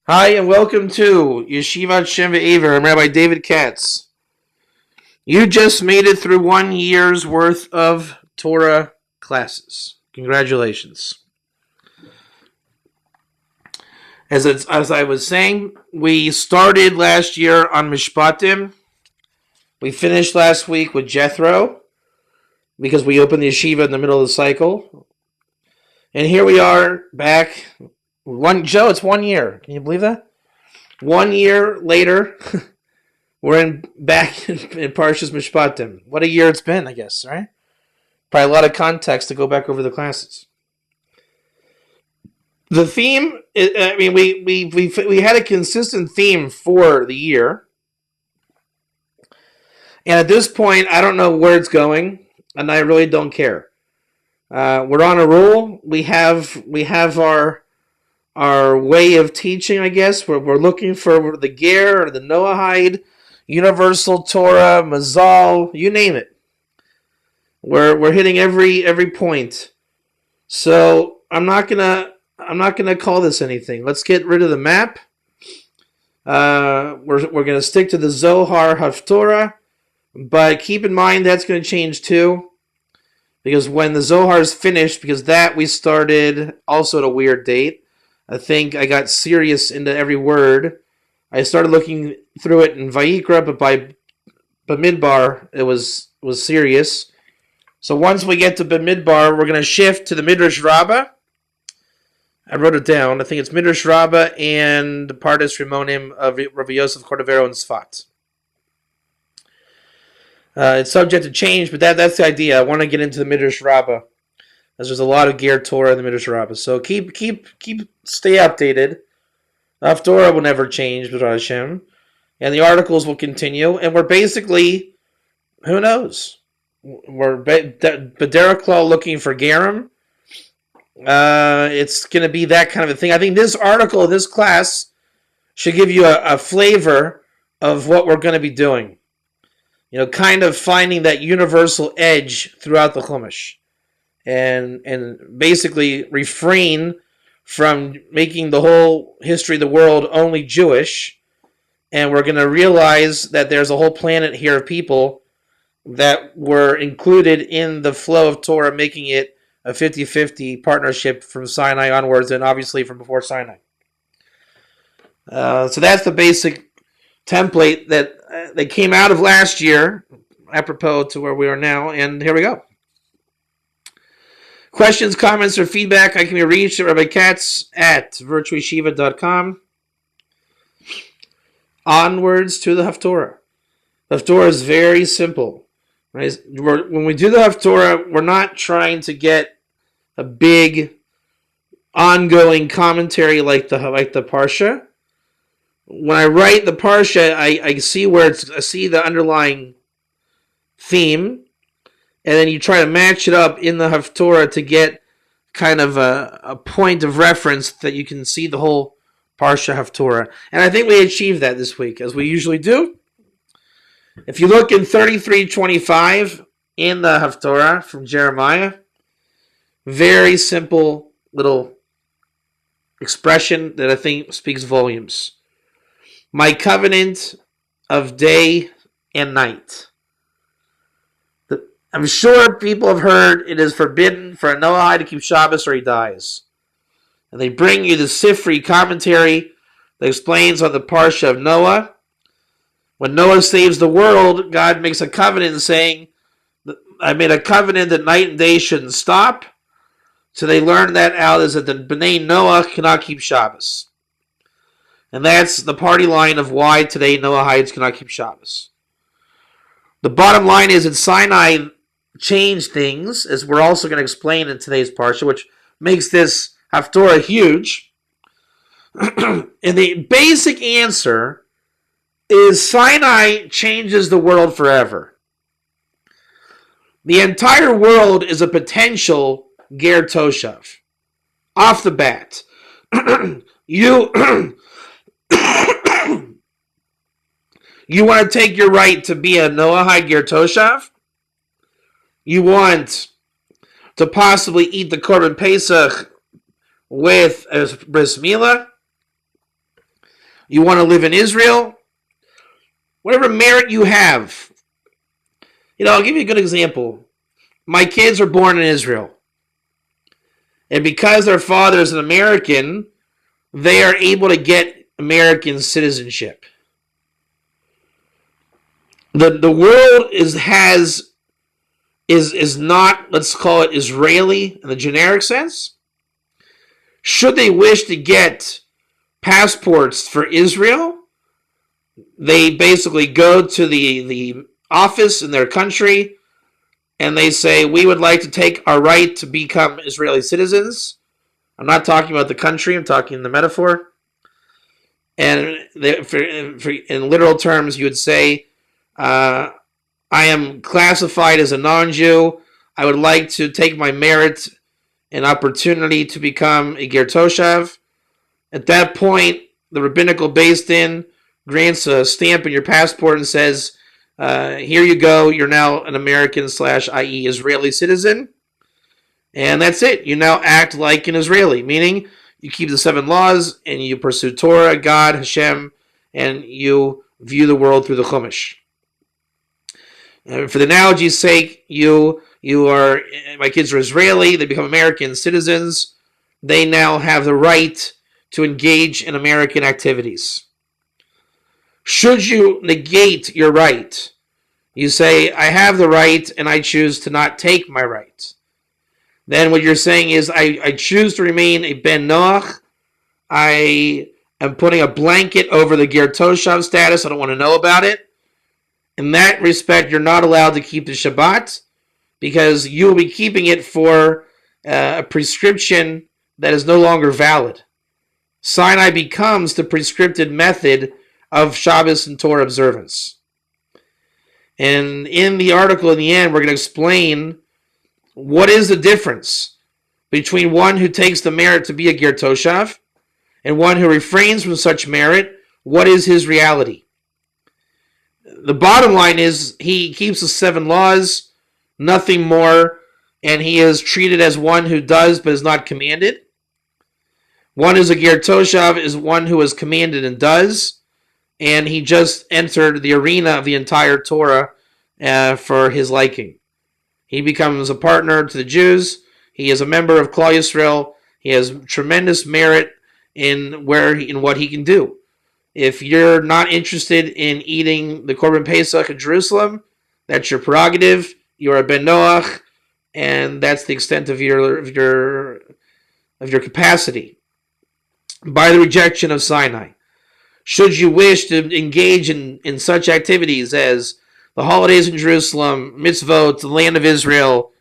Hi, and welcome to Yeshivat Shem Ve'aver. I'm Rabbi David Katz. You just made it through 1 year's worth of Torah classes. Congratulations. As I was saying, we started last year on Mishpatim. We finished last week with Jethro because we opened the yeshiva in the middle of the cycle. And here we are back. Joe, it's 1 year. Can you believe that? 1 year later, we're back in Parashas Mishpatim. What a year it's been, I guess, right? Probably a lot of context to go back over the classes. The theme, we had a consistent theme for the year. And at this point, I don't know where it's going, and I really don't care. We're on a roll. We have our way of teaching, I guess. We're looking for the Ger or the Noahide, Universal Torah, Mazal, you name it. We're hitting every point. So I'm not gonna call this anything. Let's get rid of the map. We're gonna stick to the Zohar Haftorah, but keep in mind that's gonna change too. Because when the Zohar is finished, because that we started also at a weird date. I think I got serious into every word. I started looking through it in Vayikra, but by Bamidbar, it was serious. So once we get to Bamidbar, we're going to shift to the Midrash Rabbah. I wrote it down. I think it's Midrash Rabbah and the Pardes Rimonim of Rabbi Yosef Cordovero and Sfat. It's subject to change, but that's the idea. I want to get into the Midrash Rabbah, as there's a lot of Ger Torah in the Midrash Rabbah. So stay updated. The Haftorah will never change, with Hashem, and the articles will continue. And we're basically, who knows? We're B'derech Klal looking for Gerim. It's going to be that kind of a thing. I think this article, this class, should give you a flavor of what we're going to be doing. You know, kind of finding that universal edge throughout the Chumash. And basically refrain from making the whole history of the world only Jewish. And we're going to realize that there's a whole planet here of people that were included in the flow of Torah, making it a 50-50 partnership from Sinai onwards, and obviously from before Sinai. So that's the basic template that came out of last year, apropos to where we are now, and here we go. Questions, comments, or feedback, I can be reached at Rabbi Katz at virtualyeshiva.com. Onwards to the Haftorah. The Haftorah is very simple. Right? When we do the Haftorah, we're not trying to get a big ongoing commentary like the Parsha. When I write the Parsha, I see I see the underlying theme. And then you try to match it up in the Haftorah to get kind of a point of reference that you can see the whole Parsha Haftorah. And I think we achieved that this week, as we usually do. If you look in 33:25 in the Haftorah from Jeremiah, very simple little expression that I think speaks volumes. My covenant of day and night. I'm sure people have heard it is forbidden for a Noahide to keep Shabbos or he dies. And they bring you the Sifri commentary that explains on the Parsha of Noah. When Noah saves the world, God makes a covenant saying, I made a covenant that night and day shouldn't stop. So they learn that out is that the B'nai Noah cannot keep Shabbos. And that's the party line of why today Noahides cannot keep Shabbos. The bottom line is that Sinai changed things, as we're also going to explain in today's Parsha, which makes this Haftorah huge. And the basic answer is Sinai changes the world forever. The entire world is a potential Ger Toshav. Off the bat. You want to take your right to be a Noahide Ger Toshav? You want to possibly eat the Korban Pesach with a Bris Milah? You want to live in Israel? Whatever merit you have. I'll give you a good example. My kids are born in Israel. And because their father is an American, they are able to get American citizenship. The world is not, let's call it Israeli in the generic sense. Should they wish to get passports for Israel, they basically go to the office in their country and they say, we would like to take our right to become Israeli citizens. I'm not talking about the country, I'm talking the metaphor. And in literal terms, you would say, I am classified as a non-Jew. I would like to take my merit and opportunity to become a Ger Toshav. At that point, the rabbinical Beis Din grants a stamp in your passport and says, here you go, you're now an American / i.e. Israeli citizen. And that's it. You now act like an Israeli, meaning you keep the 7 laws and you pursue Torah, God, Shem, and you view the world through the Chumash. For the analogy's sake, you are, my kids are Israeli, they become American citizens. They now have the right to engage in American activities. Should you negate your right, you say, I have the right and I choose to not take my right. Then what you're saying is, I choose to remain a Ben Noach. I am putting a blanket over the Ger Toshav status. I don't want to know about it. In that respect, you're not allowed to keep the Shabbat because you will be keeping it for a prescription that is no longer valid. Sinai becomes the prescripted method of Shabbos and Torah observance. And in the article in the end, we're going to explain what is the difference between one who takes the merit to be a Ger Toshav and one who refrains from such merit. What is his reality? The bottom line is he keeps the 7 laws, nothing more, and he is treated as one who does but is not commanded. One who's a Ger Toshav is one who is commanded and does, and he just entered the arena of the entire Torah for his liking. He becomes a partner to the Jews. He is a member of Klal Yisrael. He has tremendous merit in what he can do. If you're not interested in eating the Korban Pesach in Jerusalem, that's your prerogative. You're a Ben Noach, and that's the extent of your capacity. By the rejection of Sinai. Should you wish to engage in such activities as the holidays in Jerusalem, mitzvot, the land of Israel,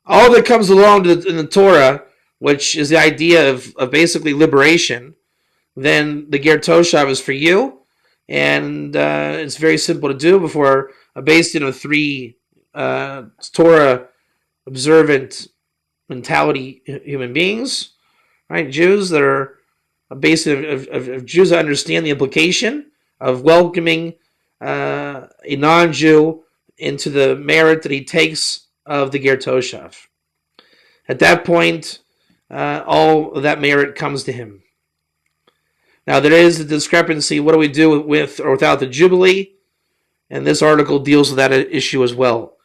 all that comes along in the Torah, which is the idea of basically liberation, then the Ger Toshav is for you, and it's very simple to do before a Beis Din of 3 Torah observant mentality human beings, right? Jews that are a Beis Din of Jews that understand the implication of welcoming a non-Jew into the merit that he takes of the Ger Toshav. At that point, all of that merit comes to him. Now, there is a discrepancy. What do we do with or without the Jubilee? And this article deals with that issue as well.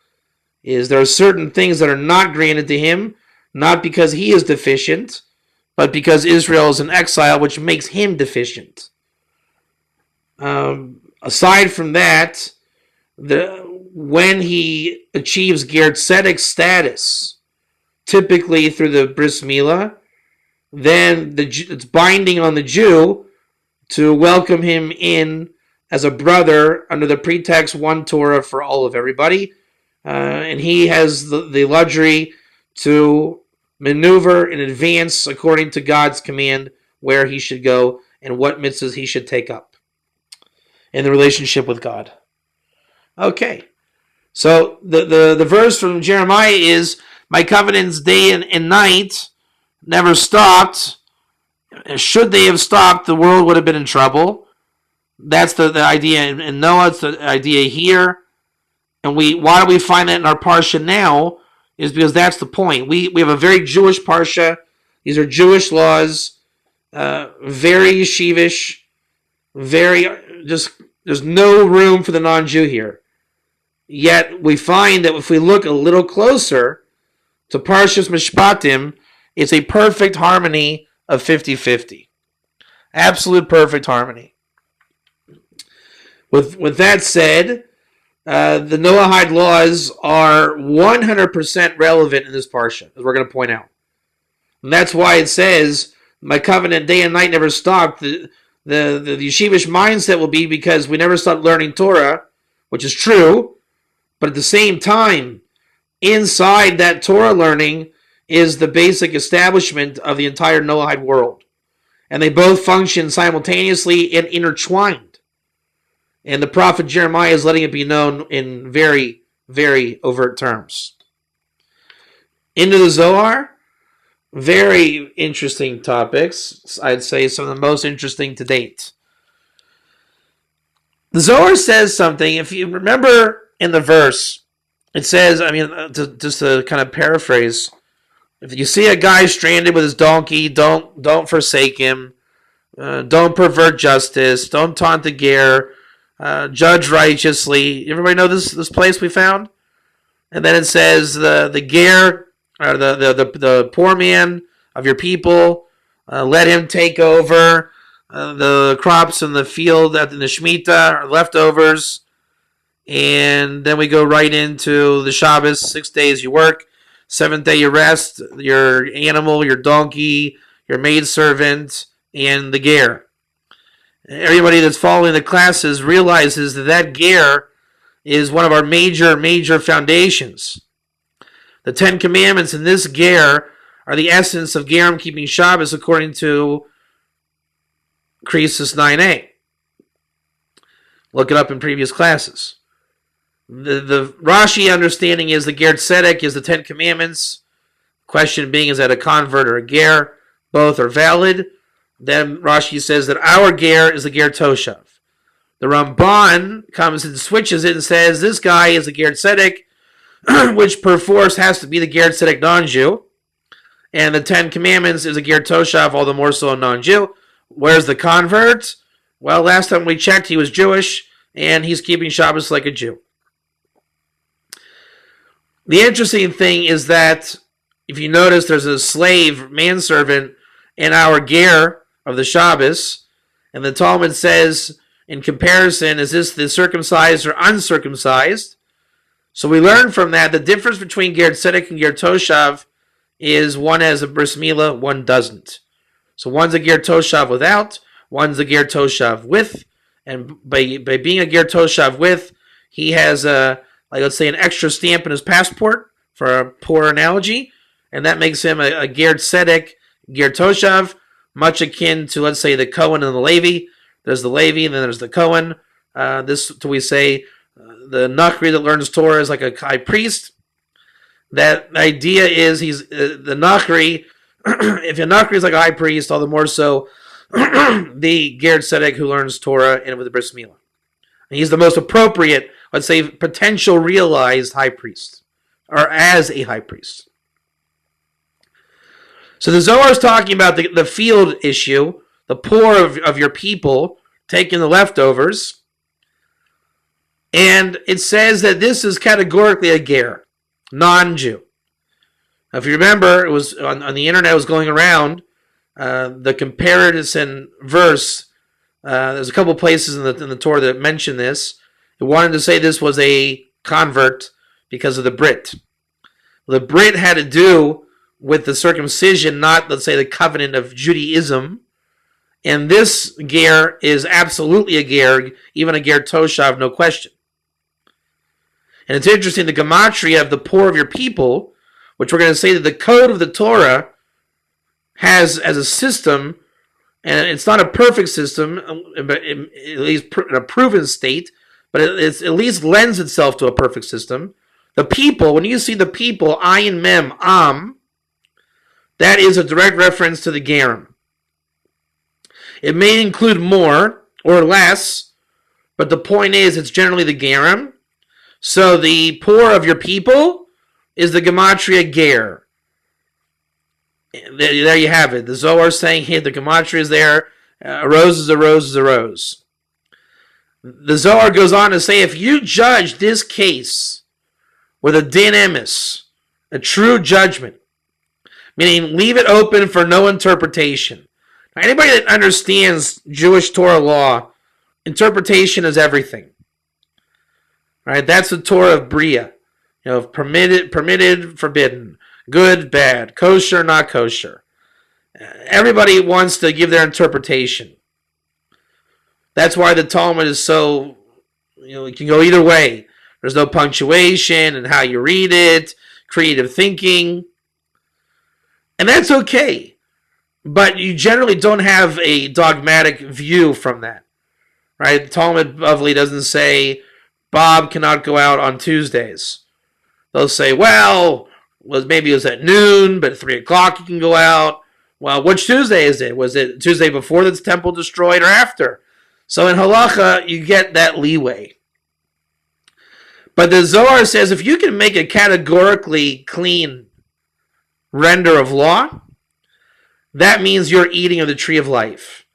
There are certain things that are not granted to him, not because he is deficient, but because Israel is in exile, which makes him deficient. Aside from that, when he achieves Ger Tzedek status, typically through the Bris Milah, then it's binding on the Jew to welcome him in as a brother under the pretext one Torah for all of everybody. And he has the luxury to maneuver in advance according to God's command where he should go and what mitzvahs he should take up in the relationship with God. Okay. So the verse from Jeremiah is, my covenants day and night never stopped. Should they have stopped, the world would have been in trouble. That's the idea in Noah. It's the idea here. And why do we find that in our Parsha now? Is because that's the point. We have a very Jewish Parsha. These are Jewish laws, very yeshivish. There's no room for the non-Jew here. Yet we find that if we look a little closer to Parashas Mishpatim, it's a perfect harmony of 50-50. Absolute perfect harmony. With that said, the Noahide laws are 100% relevant in this parsha, as we're going to point out. And that's why it says, my covenant day and night never stopped. The yeshivish mindset will be because we never stopped learning Torah, which is true, but at the same time, inside that Torah learning is the basic establishment of the entire Noahide world. And they both function simultaneously and intertwined. And the prophet Jeremiah is letting it be known in very, very overt terms. Into the Zohar, very interesting topics. I'd say some of the most interesting to date. The Zohar says something, if you remember in the verse, it says, just to kind of paraphrase, if you see a guy stranded with his donkey, don't forsake him. Don't pervert justice. Don't taunt the ger. Judge righteously. Everybody know this place we found? And then it says the ger, or the poor man of your people, let him take over the crops in the field in the Shemitah, or leftovers. And then we go right into the Shabbos. 6 days you work, 7th day you rest. Your animal, your donkey, your maidservant, and the ger. Everybody that's following the classes realizes that ger is one of our major foundations. The 10 Commandments in this ger are the essence of gerim keeping Shabbos according to Krisis 9a. Look it up in previous classes. The Rashi understanding is the ger tzedek is the 10 Commandments. Question being, is that a convert or a ger? Both are valid. Then Rashi says that our ger is the ger toshav. The Ramban comes and switches it and says this guy is the ger tzedek, which perforce has to be the ger tzedek non-Jew. And the 10 Commandments is a ger toshav, all the more so a non-Jew. Where's the convert? Well, last time we checked, he was Jewish, and he's keeping Shabbos like a Jew. The interesting thing is that if you notice, there's a slave, manservant, in our ger of the Shabbos, and the Talmud says, in comparison, is this the circumcised or uncircumcised? So we learn from that the difference between ger tzedek and ger toshav is one has a bris milah, one doesn't. So one's a ger toshav without, one's a ger toshav with, and by being a ger toshav with, he has let's say an extra stamp in his passport, for a poor analogy, and that makes him a ger tzedek, ger toshav, much akin to, let's say, the Kohen and the Levi. There's the Levi, and then there's the Kohen. We say the Nachri that learns Torah is like a high priest. That idea is he's the Nachri. If a Nachri is like a high priest, all the more so the ger tzedek who learns Torah and with the bris milah. And he's the most appropriate, let's say, potential realized high priest, or as a high priest. So the Zohar is talking about the field issue, the poor of your people taking the leftovers. And it says that this is categorically a ger, non-Jew. Now, if you remember, it was on the internet, it was going around the comparison verse. There's a couple places in the Torah that mention this. It wanted to say this was a convert because of the Brit. The Brit had to do with the circumcision, not, let's say, the covenant of Judaism. And this ger is absolutely a ger, even a ger toshav, no question. And it's interesting, the gematria of the poor of your people, which we're going to say that the code of the Torah has as a system, and it's not a perfect system, but at least in a proven state, but it at least lends itself to a perfect system. The people, when you see the people, ayin mem, am, that is a direct reference to the gerim. It may include more or less, but the point is it's generally the gerim. So the poor of your people is the gematria ger. There you have it. The Zohar is saying here the gematria is there, A rose is a rose is a rose. The Zohar goes on to say, if you judge this case with a din emes, a true judgment, meaning leave it open for no interpretation. Now, anybody that understands Jewish Torah law, interpretation is everything. Right? That's the Torah of Bria. Permitted, forbidden, good, bad, kosher, not kosher. Everybody wants to give their interpretation. That's why the Talmud is so, it can go either way. There's no punctuation and how you read it, creative thinking. And that's okay. But you generally don't have a dogmatic view from that. Right? The Talmud Bavli doesn't say Bob cannot go out on Tuesdays. They'll say, maybe it was at noon, but at 3 o'clock you can go out. Well, which Tuesday is it? Was it Tuesday before the temple destroyed or after? So in halacha, you get that leeway. But the Zohar says if you can make a categorically clean render of law, that means you're eating of the tree of life.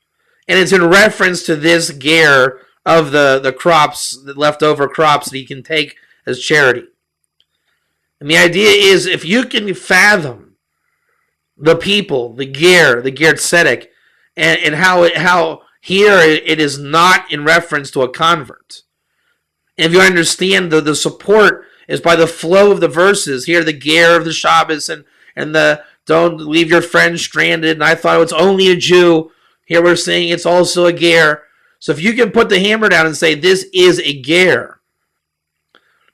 And it's in reference to this ger of the crops, the leftover crops that he can take as charity. And the idea is if you can fathom the people, the ger tzedek, and how here it is not in reference to a convert. And if you understand the support is by the flow of the verses, here the ger of the Shabbos and the don't leave your friend stranded, and I thought it was only a Jew. Here we're saying it's also a ger. So if you can put the hammer down and say this is a ger,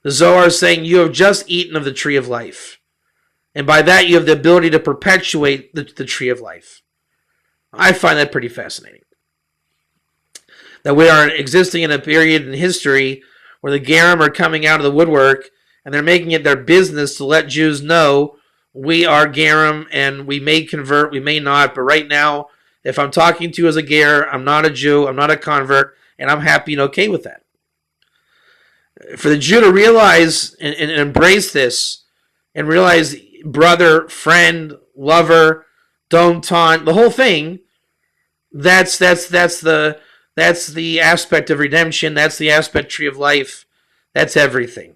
the Zohar is saying you have just eaten of the tree of life. And by that you have the ability to perpetuate the tree of life. I find that pretty fascinating. That we are existing in a period in history where the Gerim are coming out of the woodwork and they're making it their business to let Jews know we are Gerim and we may convert, we may not, but right now, if I'm talking to you as a Ger, I'm not a Jew, I'm not a convert, and I'm happy and okay with that. For the Jew to realize and embrace this and realize brother, friend, lover, don't taunt, the whole thing, that's the aspect of redemption. That's the aspect tree of life. That's everything.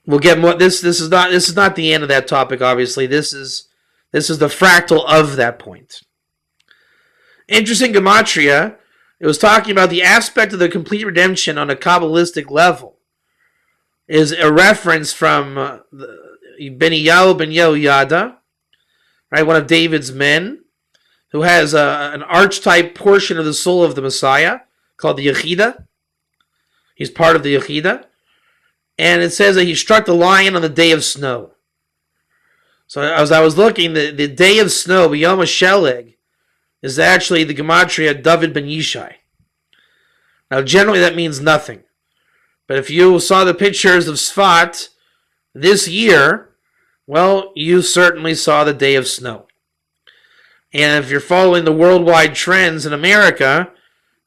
We'll get more. This is not the end of that topic. Obviously, this is the fractal of that point. Interesting gematria. It was talking about the aspect of the complete redemption on a Kabbalistic level. Is a reference from Beniyahu ben Yehoyada, right? One of David's men, who has an archetype portion of the soul of the Messiah called the Yechida. He's part of the Yechida. And it says that he struck the lion on the day of snow. So as I was looking, the day of snow, B'Yom HaSheleg, is actually the gematria David ben Yishai. Now generally that means nothing. But if you saw the pictures of Sfat this year, well, you certainly saw the day of snow. And if you're following the worldwide trends in America,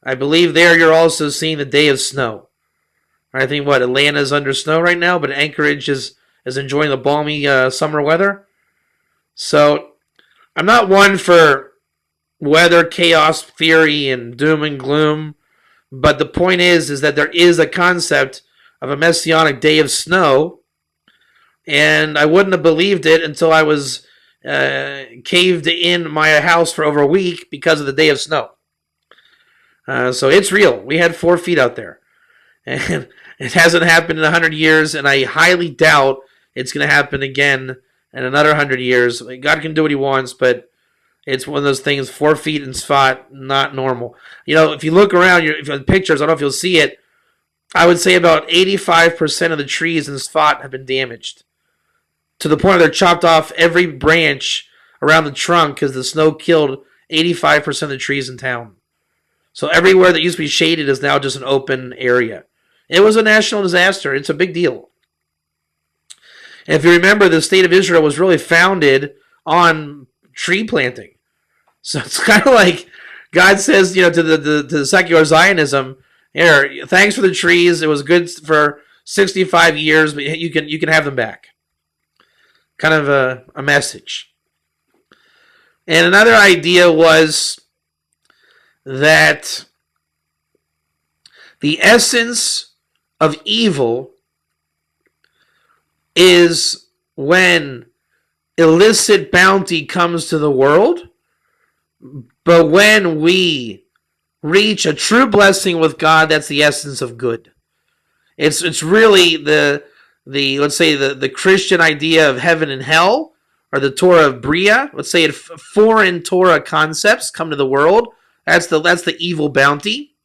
I believe there you're also seeing the day of snow. I think Atlanta's under snow right now, but Anchorage is enjoying the balmy summer weather. So I'm not one for weather chaos theory and doom and gloom, but the point is that there is a concept of a messianic day of snow, and I wouldn't have believed it until I was caved in my house for over a week because of the day of snow. So it's real. We had 4 feet out there. And it hasn't happened in 100 years, and I highly doubt it's going to happen again in another 100 years. God can do what he wants, but it's one of those things, 4 feet in Sfat, not normal. If you look around, if you have pictures, I don't know if you'll see it, I would say about 85% of the trees in Sfat have been damaged. To the point where they're chopped off every branch around the trunk because the snow killed 85% of the trees in town. So everywhere that used to be shaded is now just an open area. It was a national disaster. It's a big deal. And if you remember, the state of Israel was really founded on tree planting. So it's kind of like God says, to the secular Zionism, here, thanks for the trees. It was good for 65 years, but you can have them back. Kind of a message. And another idea was that the essence of evil is when illicit bounty comes to the world, but when we reach a true blessing with God, that's the essence of good. It's really the let's say the Christian idea of heaven and hell, or the Torah of Bria. Let's say foreign Torah concepts come to the world. That's the evil bounty.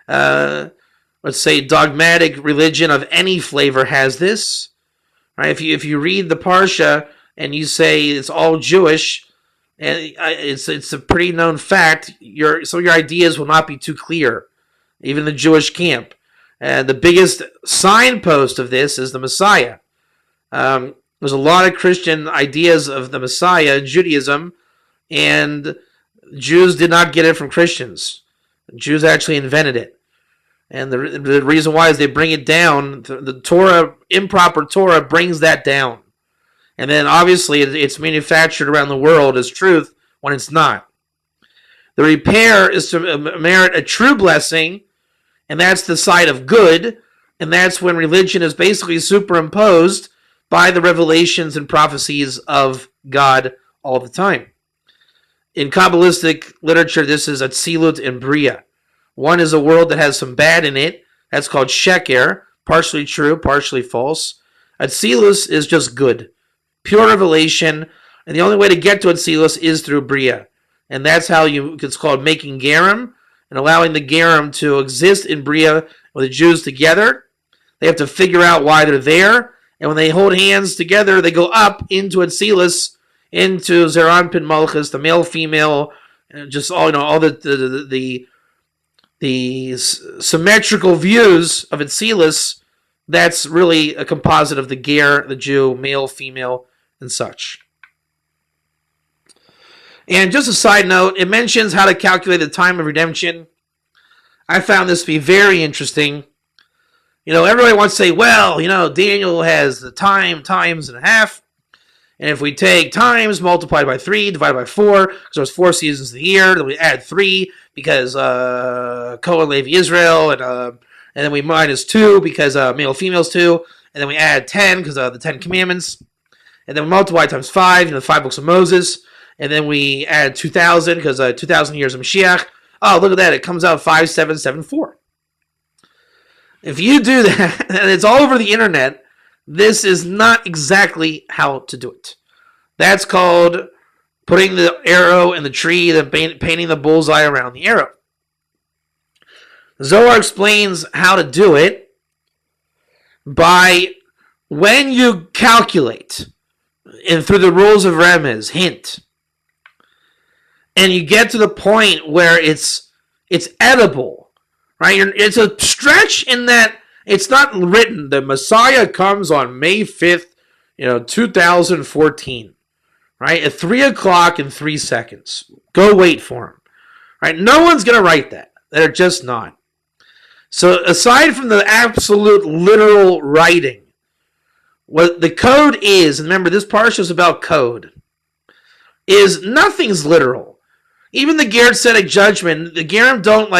Let's say dogmatic religion of any flavor has this. Right? If you read the Parsha and you say it's all Jewish, and it's a pretty known fact, some of your ideas will not be too clear, even in the Jewish camp. And the biggest signpost of this is the Messiah. There's a lot of Christian ideas of the Messiah in Judaism, and Jews did not get it from Christians. Jews actually invented it. And the reason why is they bring it down. The Torah, improper Torah, brings that down. And then obviously it's manufactured around the world as truth when it's not. The repair is to merit a true blessing, and that's the side of good, and that's when religion is basically superimposed by the revelations and prophecies of God all the time. In Kabbalistic literature, this is Atzilut and Bria. One is a world that has some bad in it. That's called Sheker, partially true, partially false. Atzilus is just good, pure revelation, and the only way to get to Atzilus is through Bria. And that's how it's called making Gerim, and allowing the Gerim to exist in Bria with the Jews together. They have to figure out why they're there, and when they hold hands together, they go up into Atzilus, into Zeranpin Malchus, the male, female, just all the symmetrical views of Atzilus. That's really a composite of the Ger, the Jew, male, female, and such. And just a side note, it mentions how to calculate the time of redemption. I found this to be very interesting. Everybody wants to say, well, Daniel has the times and a half. And if we take times multiplied by 3, divided by 4, because there's 4 seasons of the year, then we add 3 because Kohen, Leib, Israel, and then we minus 2 because male, female's 2, and then we add 10 because of the 10 Commandments, and then we multiply times 5, the 5 books of Moses, and then we add 2,000 because 2,000 years of Mashiach. Oh, look at that. It comes out 5774. If you do that, and it's all over the internet, this is not exactly how to do it. That's called putting the arrow in the tree, then painting the bullseye around the arrow. Zohar explains how to do it by when you calculate, and through the rules of Remez, hint, and you get to the point where it's edible, right? It's a stretch in that it's not written, the Messiah comes on May 5th, 2014, right? At 3 o'clock and 3 seconds. Go wait for him, right? No one's going to write that. They're just not. So aside from the absolute literal writing, what the code is, and remember this parsha is about code, is nothing's literal. Even the Ger Tzedek judgment, the Gerim don't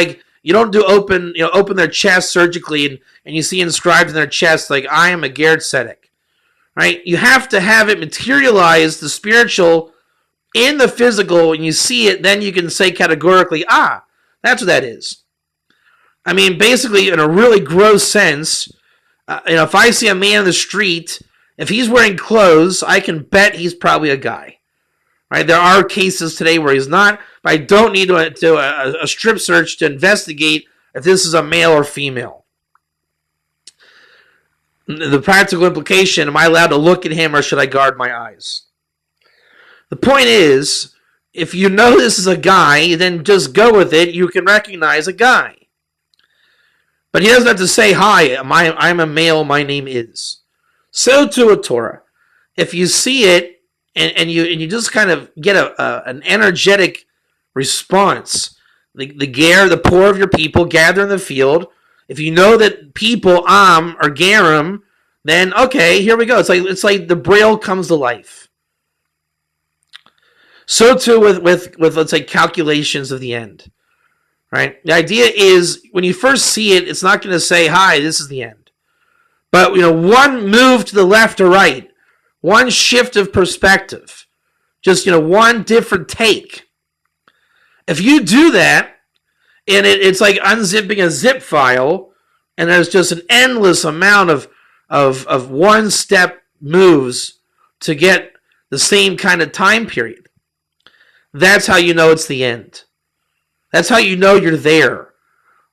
you don't do open their chest surgically and you see inscribed in their chest I am a Ger Tzedek, right? You have to have it materialize the spiritual in the physical, and you see it, then you can say categorically, that's what that is. I mean, basically, in a really gross sense, if I see a man in the street, if he's wearing clothes, I can bet he's probably a guy. Right? There are cases today where he's not, but I don't need to do a strip search to investigate if this is a male or female. The practical implication, am I allowed to look at him or should I guard my eyes? The point is, if you know this is a guy, then just go with it. You can recognize a guy. But he doesn't have to say, hi, I'm a male, my name is. So too a Torah. If you see it, and you just kind of get an energetic response. The ger, the poor of your people, gather in the field. If you know that people are gerim, then okay, here we go. It's like the braille comes to life. So too with let's say calculations of the end. right? The idea is when you first see it, it's not going to say, hi, this is the end. But, one move to the left or right, one shift of perspective, just, one different take. If you do that, and it's like unzipping a zip file, and there's just an endless amount of one-step moves to get the same kind of time period, that's how you know it's the end. That's how you know you're there.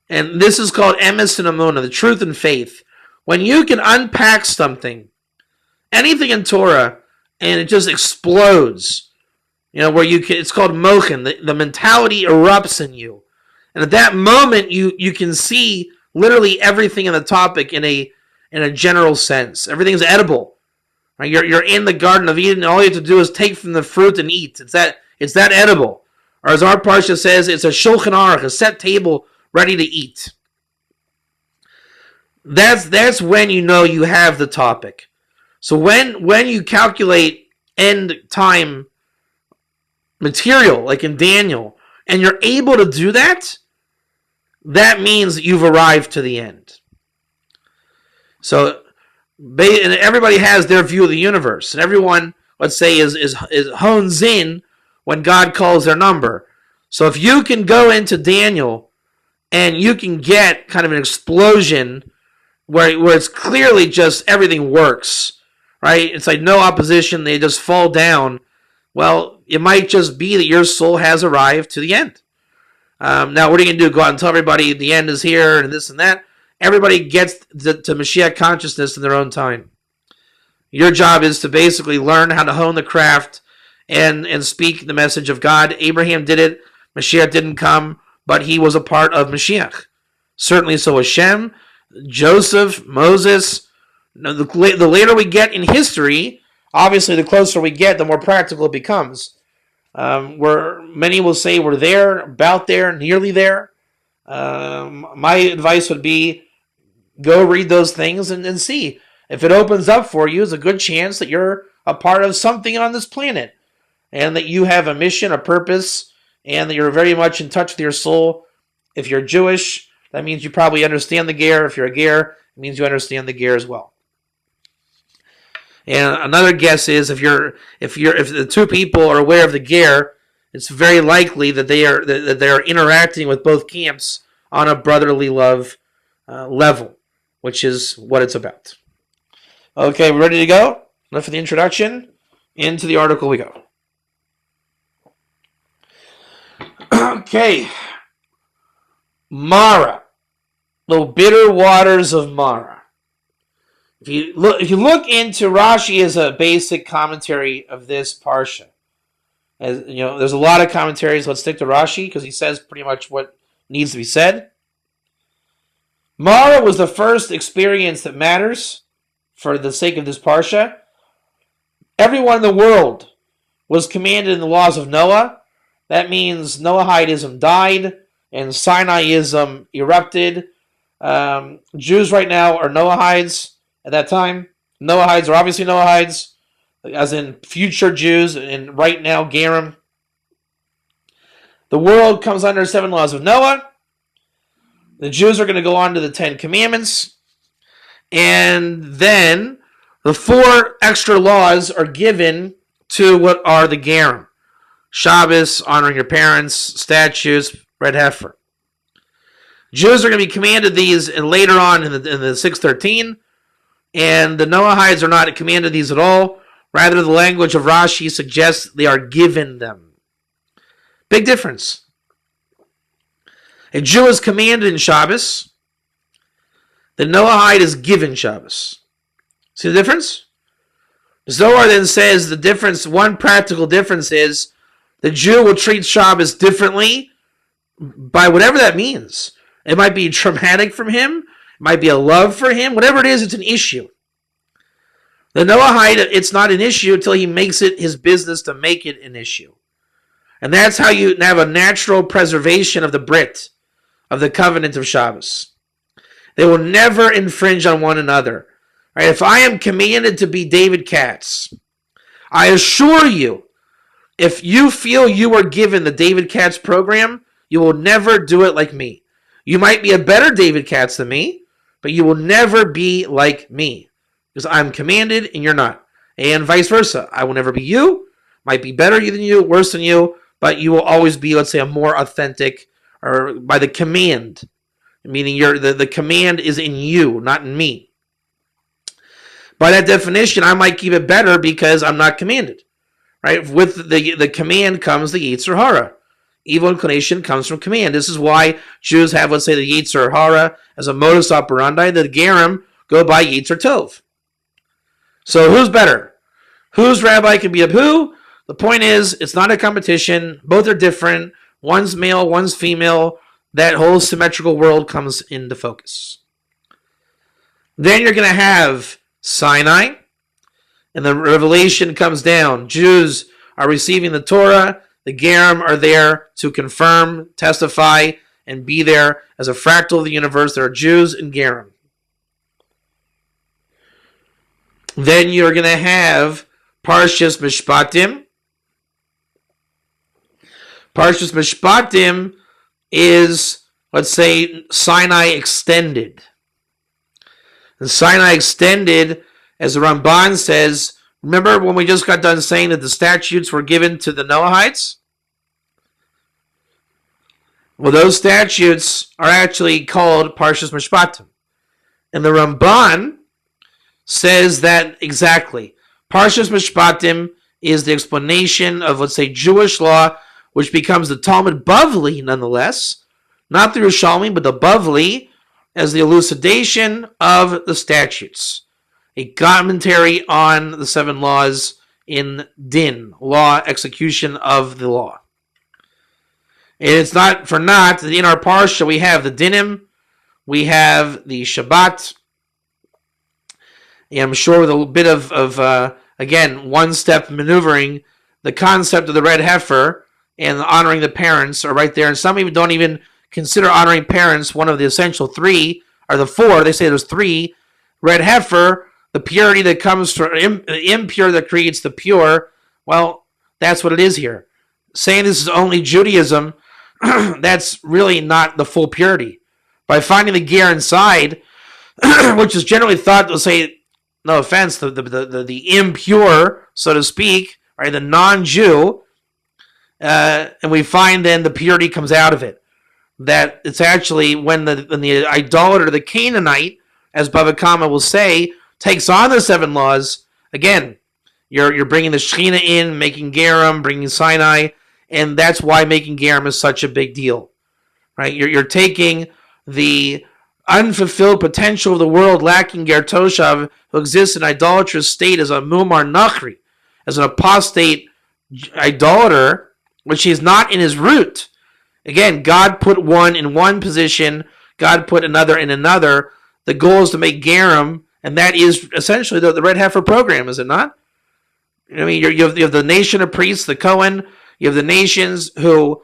And this is called emes and amunah, the truth and faith. When you can unpack something, anything in Torah, and it just explodes, where it's called mochen, the mentality erupts in you. And at that moment, you can see literally everything in the topic in a general sense. Everything's edible. Right? You're in the Garden of Eden, and all you have to do is take from the fruit and eat. It's that edible. Or as our parsha says, it's a shulchan aruch, a set table ready to eat. That's when you know you have the topic. So when you calculate end time material, like in Daniel, and you're able to do that, that means that you've arrived to the end. So and everybody has their view of the universe, and everyone, let's say, is hones in when God calls their number. So if you can go into Daniel and you can get kind of an explosion where it's clearly just everything works, right? It's like no opposition, they just fall down. Well, it might just be that your soul has arrived to the end. Now, what are you going to do? Go out and tell everybody the end is here and this and that? Everybody gets to Mashiach consciousness in their own time. Your job is to basically learn how to hone the craft and speak the message of God. Abraham did it. Mashiach didn't come, but he was a part of Mashiach. Certainly so was Shem, Joseph, Moses. The later we get in history, obviously the closer we get, the more practical it becomes. Where many will say we're there, about there, nearly there. My advice would be go read those things and see. If it opens up for you, there's a good chance that you're a part of something on this planet and that you have a mission, a purpose, and that you're very much in touch with your soul. If you're Jewish, that means you probably understand the ger. If you're a ger, it means you understand the ger as well. And another guess is if the two people are aware of the ger, it's very likely that they are interacting with both camps on a brotherly love level, which is what it's about. Okay, we're ready to go? Enough for the introduction. Into the article we go. Okay. Mara. The bitter waters of Mara. If you look into Rashi as a basic commentary of this parsha, as there's a lot of commentaries. Let's stick to Rashi because he says pretty much what needs to be said. Mara was the first experience that matters for the sake of this parsha. Everyone in the world was commanded in the laws of Noah. That means Noahidism died and Sinaiism erupted. Jews right now are Noahides at that time. Noahides are obviously Noahides, as in future Jews, and right now Gerim. The world comes under 7 laws of Noah. The Jews are going to go on to the 10 Commandments. And then the 4 extra laws are given to what are the Gerim. Shabbos, honoring your parents, statutes, red heifer. Jews are going to be commanded these and later on in the 613. And the Noahides are not commanded these at all. Rather, the language of Rashi suggests they are given them. Big difference. A Jew is commanded in Shabbos. The Noahide is given Shabbos. See the difference? Zohar then says the difference, one practical difference is the Jew will treat Shabbos differently by whatever that means. It might be traumatic from him. It might be a love for him. Whatever it is, it's an issue. The Noahide, it's not an issue until he makes it his business to make it an issue. And that's how you have a natural preservation of the Brit, of the covenant of Shabbos. They will never infringe on one another. Right? If I am commanded to be David Katz, I assure you, if you feel you are given the David Katz program, You will never do it like me. You might be a better David Katz than me, but you will never be like me. Because I'm commanded and you're not. And vice versa. I will never be you. Might be better than you, worse than you, but you will always be, let's say, a more authentic, or by the command. Meaning the command is in you, not in me. By that definition, I might keep it better because I'm not commanded. Right? With the command comes the Yetzer Hara. Evil inclination comes from command. This is why Jews have, let's say, the Yetzer Hara as a modus operandi. The Gerim go by Yetzer Tov. So who's better? Whose rabbi can be a who? The point is, it's not a competition. Both are different. One's male, one's female. That whole symmetrical world comes into focus. Then you're going to have Sinai, and the revelation comes down. Jews are receiving the Torah. The Gerim are there to confirm, testify, and be there as a fractal of the universe. There are Jews and Gerim. Then you're going to have Parashas Mishpatim. Parashas Mishpatim is, let's say, Sinai extended. And Sinai extended, as the Ramban says, remember when we just got done saying that the statutes were given to the Noahites? Well, those statutes are actually called Parashas Mishpatim. And the Ramban says that exactly. Parashas Mishpatim is the explanation of, let's say, Jewish law, which becomes the Talmud Bavli, nonetheless. Not the Yerushalmi, but the Bavli, as the elucidation of the statutes. A commentary on the 7 laws in Din, law, execution of the law. And it's not for naught that in our Parsha we have the Dinim, we have the Shabbat, and I'm sure with a bit of again, one-step maneuvering, the concept of the red heifer and honoring the parents are right there. And some even don't even consider honoring parents one of the essential 3, or the 4. They say there's 3. Red heifer, the purity that comes from impure that creates the pure. Well, that's what it is here. Saying this is only Judaism, that's really not the full purity. By finding the ger inside, which is generally thought to say, no offense, the impure, so to speak, right, the non-Jew, and we find then the purity comes out of it. That it's actually when the idolater, the Canaanite, as Bava Kama will say, takes on the 7 laws. Again, you're bringing the Shekhinah in, making Gerim, bringing Sinai, and that's why making Gerim is such a big deal, right? You're taking the unfulfilled potential of the world, lacking Ger Toshav, who exists in idolatrous state as a Mumar Nachri, as an apostate idolater, which he is not in his root. Again, God put one in one position, God put another in another. The goal is to make Gerim, and that is essentially the red heifer program, is it not? I mean, you have the nation of priests, the Kohen, you have the nations who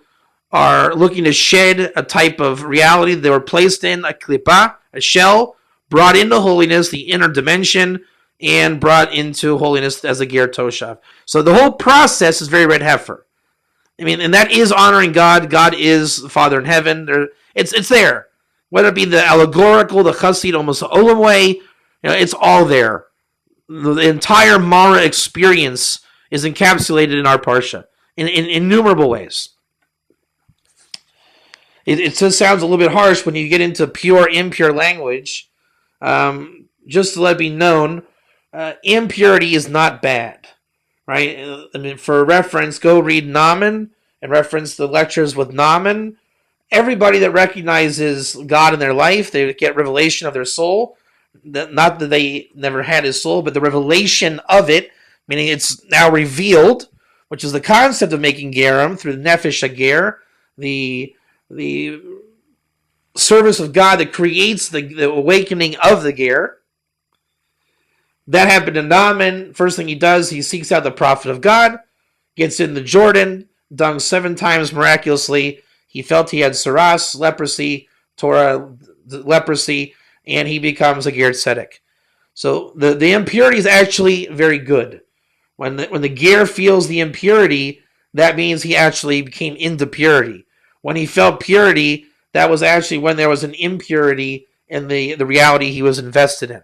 are looking to shed a type of reality they were placed in, a klippah, a shell, brought into holiness, the inner dimension, and brought into holiness as a ger toshav. So the whole process is very red heifer. I mean, and that is honoring God. God is the Father in heaven. It's there. Whether it be the allegorical, the chassid, almost olam way, it's all there. The entire Mara experience is encapsulated in our Parsha in innumerable ways. It just sounds a little bit harsh when you get into pure, impure language. Just to let it be known, impurity is not bad, right? I mean, for reference, go read Naaman and reference the lectures with Naaman. Everybody that recognizes God in their life, they get revelation of their soul. Not that they never had his soul, but the revelation of it, meaning it's now revealed, which is the concept of making Gerim through the Nefesh HaGer, the service of God that creates the awakening of the Ger. That happened to Naaman. First thing he does, he seeks out the prophet of God, gets in the Jordan, dunked 7 times miraculously. He felt he had saras, leprosy, Torah, leprosy, and he becomes a Ger Tzedek. So the impurity is actually very good. When the Ger feels the impurity, that means he actually came into purity. When he felt purity, that was actually when there was an impurity in the reality he was invested in.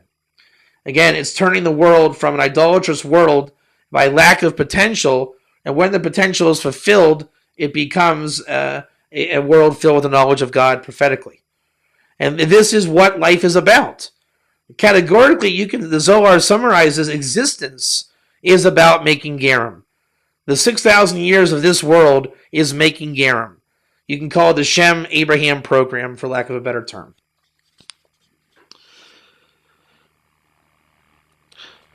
Again, it's turning the world from an idolatrous world by lack of potential, and when the potential is fulfilled, it becomes a world filled with the knowledge of God prophetically. And this is what life is about. Categorically, the Zohar summarizes existence is about making Gerim. The 6,000 years of this world is making Gerim. You can call it the Shem Abraham program, for lack of a better term.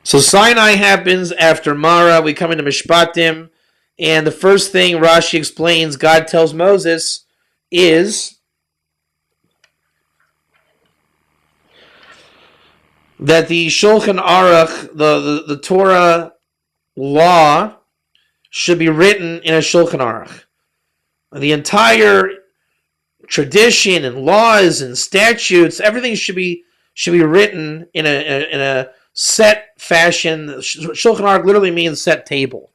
So Sinai happens after Mara. We come into Mishpatim. And the first thing Rashi explains, God tells Moses, is that the Shulchan Aruch, the Torah law, should be written in a Shulchan Aruch. The entire tradition and laws and statutes, everything should be written in a set fashion. Shulchan Aruch literally means set table.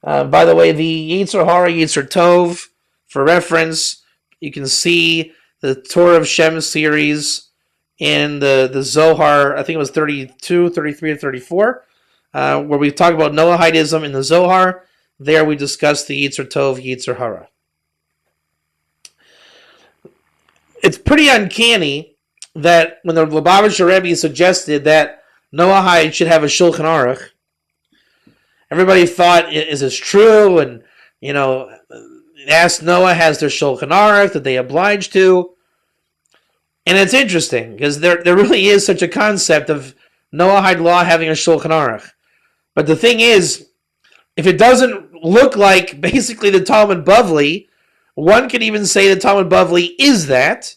By the way, the Yetzer Hara, Yetzer Tov, for reference, you can see the Torah of Shem series in the Zohar, I think it was 32, 33, or 34, where we talk about Noahidism in the Zohar. There we discuss the Yetzer Tov, Yetzer Hara. It's pretty uncanny that when the Lubavitcher Rebbe suggested that Noahide should have a Shulchan Aruch, everybody thought, is this true? And, asked Noah has their Shulchan Aruch that they obliged to. And it's interesting, because there really is such a concept of Noahide law having a Shulchan Aruch. But the thing is, if it doesn't look like basically the Talmud Bavli, one could even say the Talmud Bavli is that,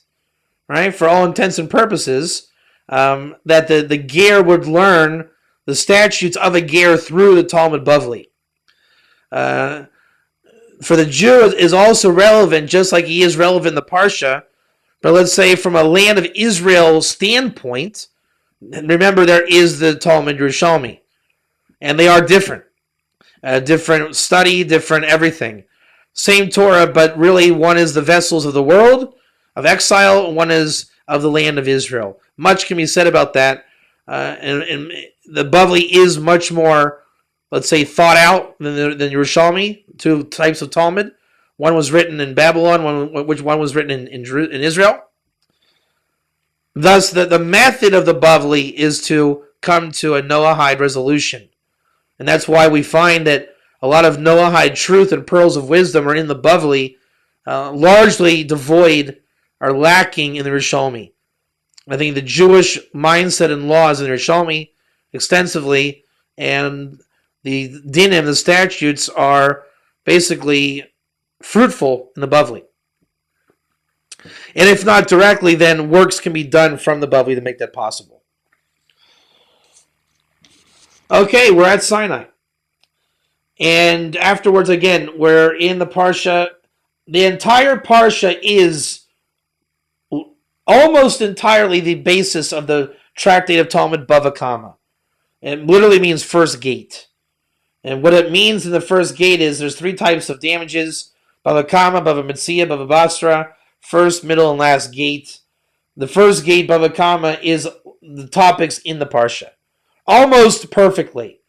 right, for all intents and purposes, that the Ger would learn the statutes of a Ger through the Talmud Bavli. For the Jew is also relevant, just like he is relevant in the Parsha, but let's say from a land of Israel standpoint, remember there is the Talmud Yerushalmi, and they are different. Different study, different everything. Same Torah, but really one is the vessels of the world, of exile, and one is of the land of Israel. Much can be said about that, and the Bavli is much more, let's say, thought out than Yerushalmi, two types of Talmud. One was written in Babylon, one was written in Israel. Thus, the method of the Bavli is to come to a Noahide resolution. And that's why we find that a lot of Noahide truth and pearls of wisdom are in the Bavli, largely devoid or lacking in the Rishalmi. I think the Jewish mindset and laws in the Rishalmi extensively, and the dinim, the statutes, are basically fruitful in the Bavli. And if not directly, then works can be done from the Bavli to make that possible. Okay, we're at Sinai. And afterwards, again, we're in the Parsha. The entire Parsha is almost entirely the basis of the tractate of Talmud Bava Kama. It literally means first gate. And what it means in the first gate is there's three types of damages: Bava Kama, Bava Metzia, Bava Basra, first, middle, and last gate. The first gate, Bava Kama, is the topics in the Parsha. Almost perfectly,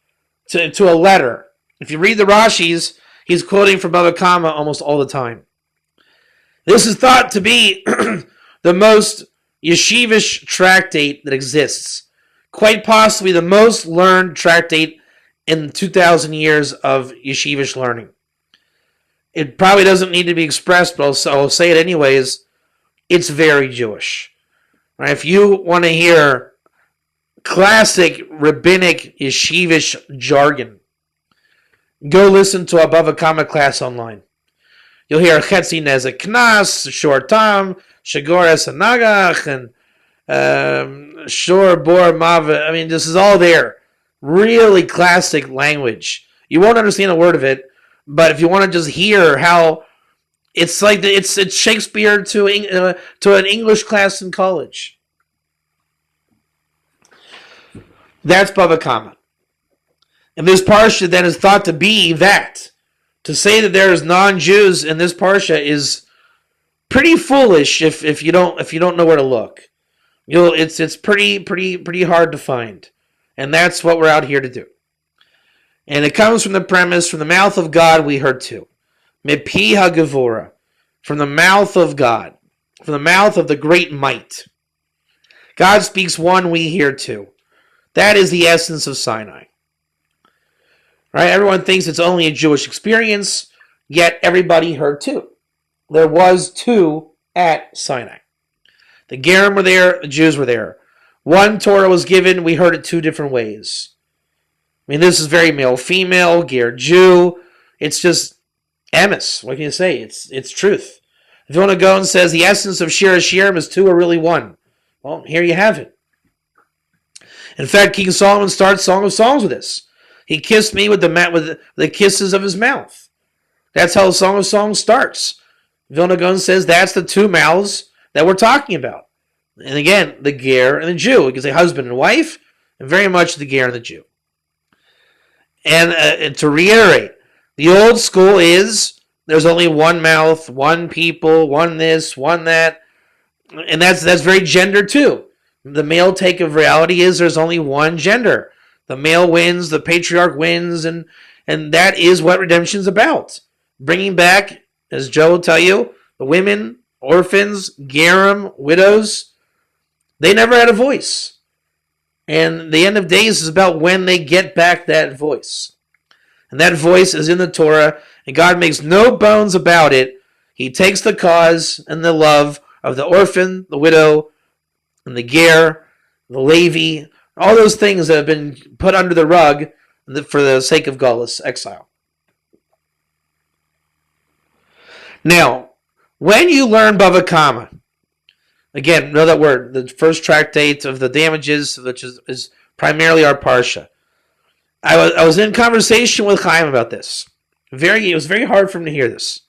to a letter. If you read the Rashis, he's quoting from Bava Kama almost all the time. This is thought to be the most yeshivish tractate that exists. Quite possibly the most learned tractate in 2,000 years of yeshivish learning. It probably doesn't need to be expressed, but I'll say it anyways. It's very Jewish. Right? If you want to hear classic rabbinic yeshivish jargon, go listen to a Bava Kama class online. You'll hear Chetzi Nezek Knas, Shor Tam, Shagores Nagach, and Shor Bor Mava. I mean, this is all there. Really classic language. You won't understand a word of it, but if you want to just hear how it's like it's Shakespeare to an English class in college. That's Bava Kama. And this parsha then is thought to be that, to say that there's non-Jews in this parsha is pretty foolish if you don't know where to look. It's pretty hard to find, and that's what we're out here to do. And it comes from the premise, from the mouth of God we heard too. Mipi hagevora, from the mouth of God, from the mouth of the great might. God speaks one, we hear two. That is the essence of Sinai. Right? Everyone thinks it's only a Jewish experience, yet everybody heard two. There was two at Sinai. The Gerim were there, the Jews were there. One Torah was given, we heard it two different ways. I mean, this is very male-female, Ger Jew. It's just emes. What can you say? It's truth. If you want to go and says the essence of Shir HaShirim is two are really one, well, here you have it. In fact, King Solomon starts Song of Songs with this. He kissed me with the kisses of his mouth. That's how the Song of Songs starts. Vilna Gaon says that's the two mouths that we're talking about. And again, the Ger and the Jew. You can say husband and wife, and very much the Ger and the Jew. And to reiterate, the old school is there's only one mouth, one people, one this, one that. And that's very gender too. The male take of reality is there's only one gender. The male wins, the patriarch wins, and that is what redemption's about. Bringing back, as Joe will tell you, the women, orphans, gerim, widows, they never had a voice. And the end of days is about when they get back that voice. And that voice is in the Torah, and God makes no bones about it. He takes the cause and the love of the orphan, the widow, and the ger, the Levi, all those things that have been put under the rug for the sake of Galus, exile. Now, when you learn Bava Kama, again, know that word, the first tractate of the damages, which is primarily our Parsha. I was in conversation with Chaim about this. It was very hard for him to hear this,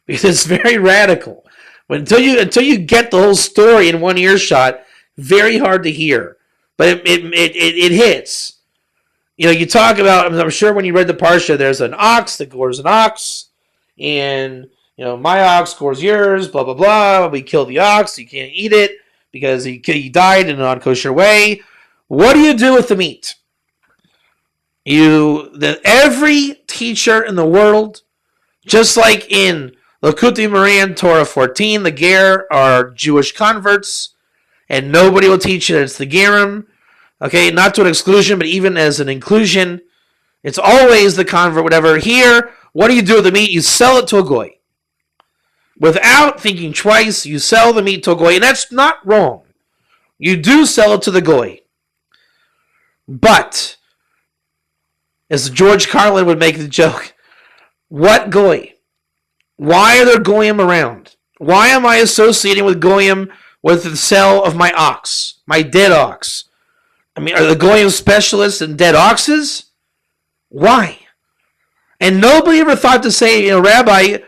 because it's very radical. Until you get the whole story in one earshot, very hard to hear. But it hits. You know, you talk about, I'm sure when you read the Parsha, there's an ox that gores an ox, and you know, my ox gores yours, blah, blah, blah. We killed the ox, you can't eat it because he died in an unkosher way. What do you do with the meat? Every teacher in the world, just like in Lakutei Moran, Torah 14, the Ger are Jewish converts, and nobody will teach you that it's the Gerim. Okay, not to an exclusion, but even as an inclusion, it's always the convert, whatever. Here, what do you do with the meat? You sell it to a goy. Without thinking twice, you sell the meat to a goy, and that's not wrong. You do sell it to the goy. But, as George Carlin would make the joke, what goy? Why are there goyim around? Why am I associating with goyim with the sale of my ox, my dead ox? I mean, are the goyim specialists in dead oxes? Why? And nobody ever thought to say, Rabbi,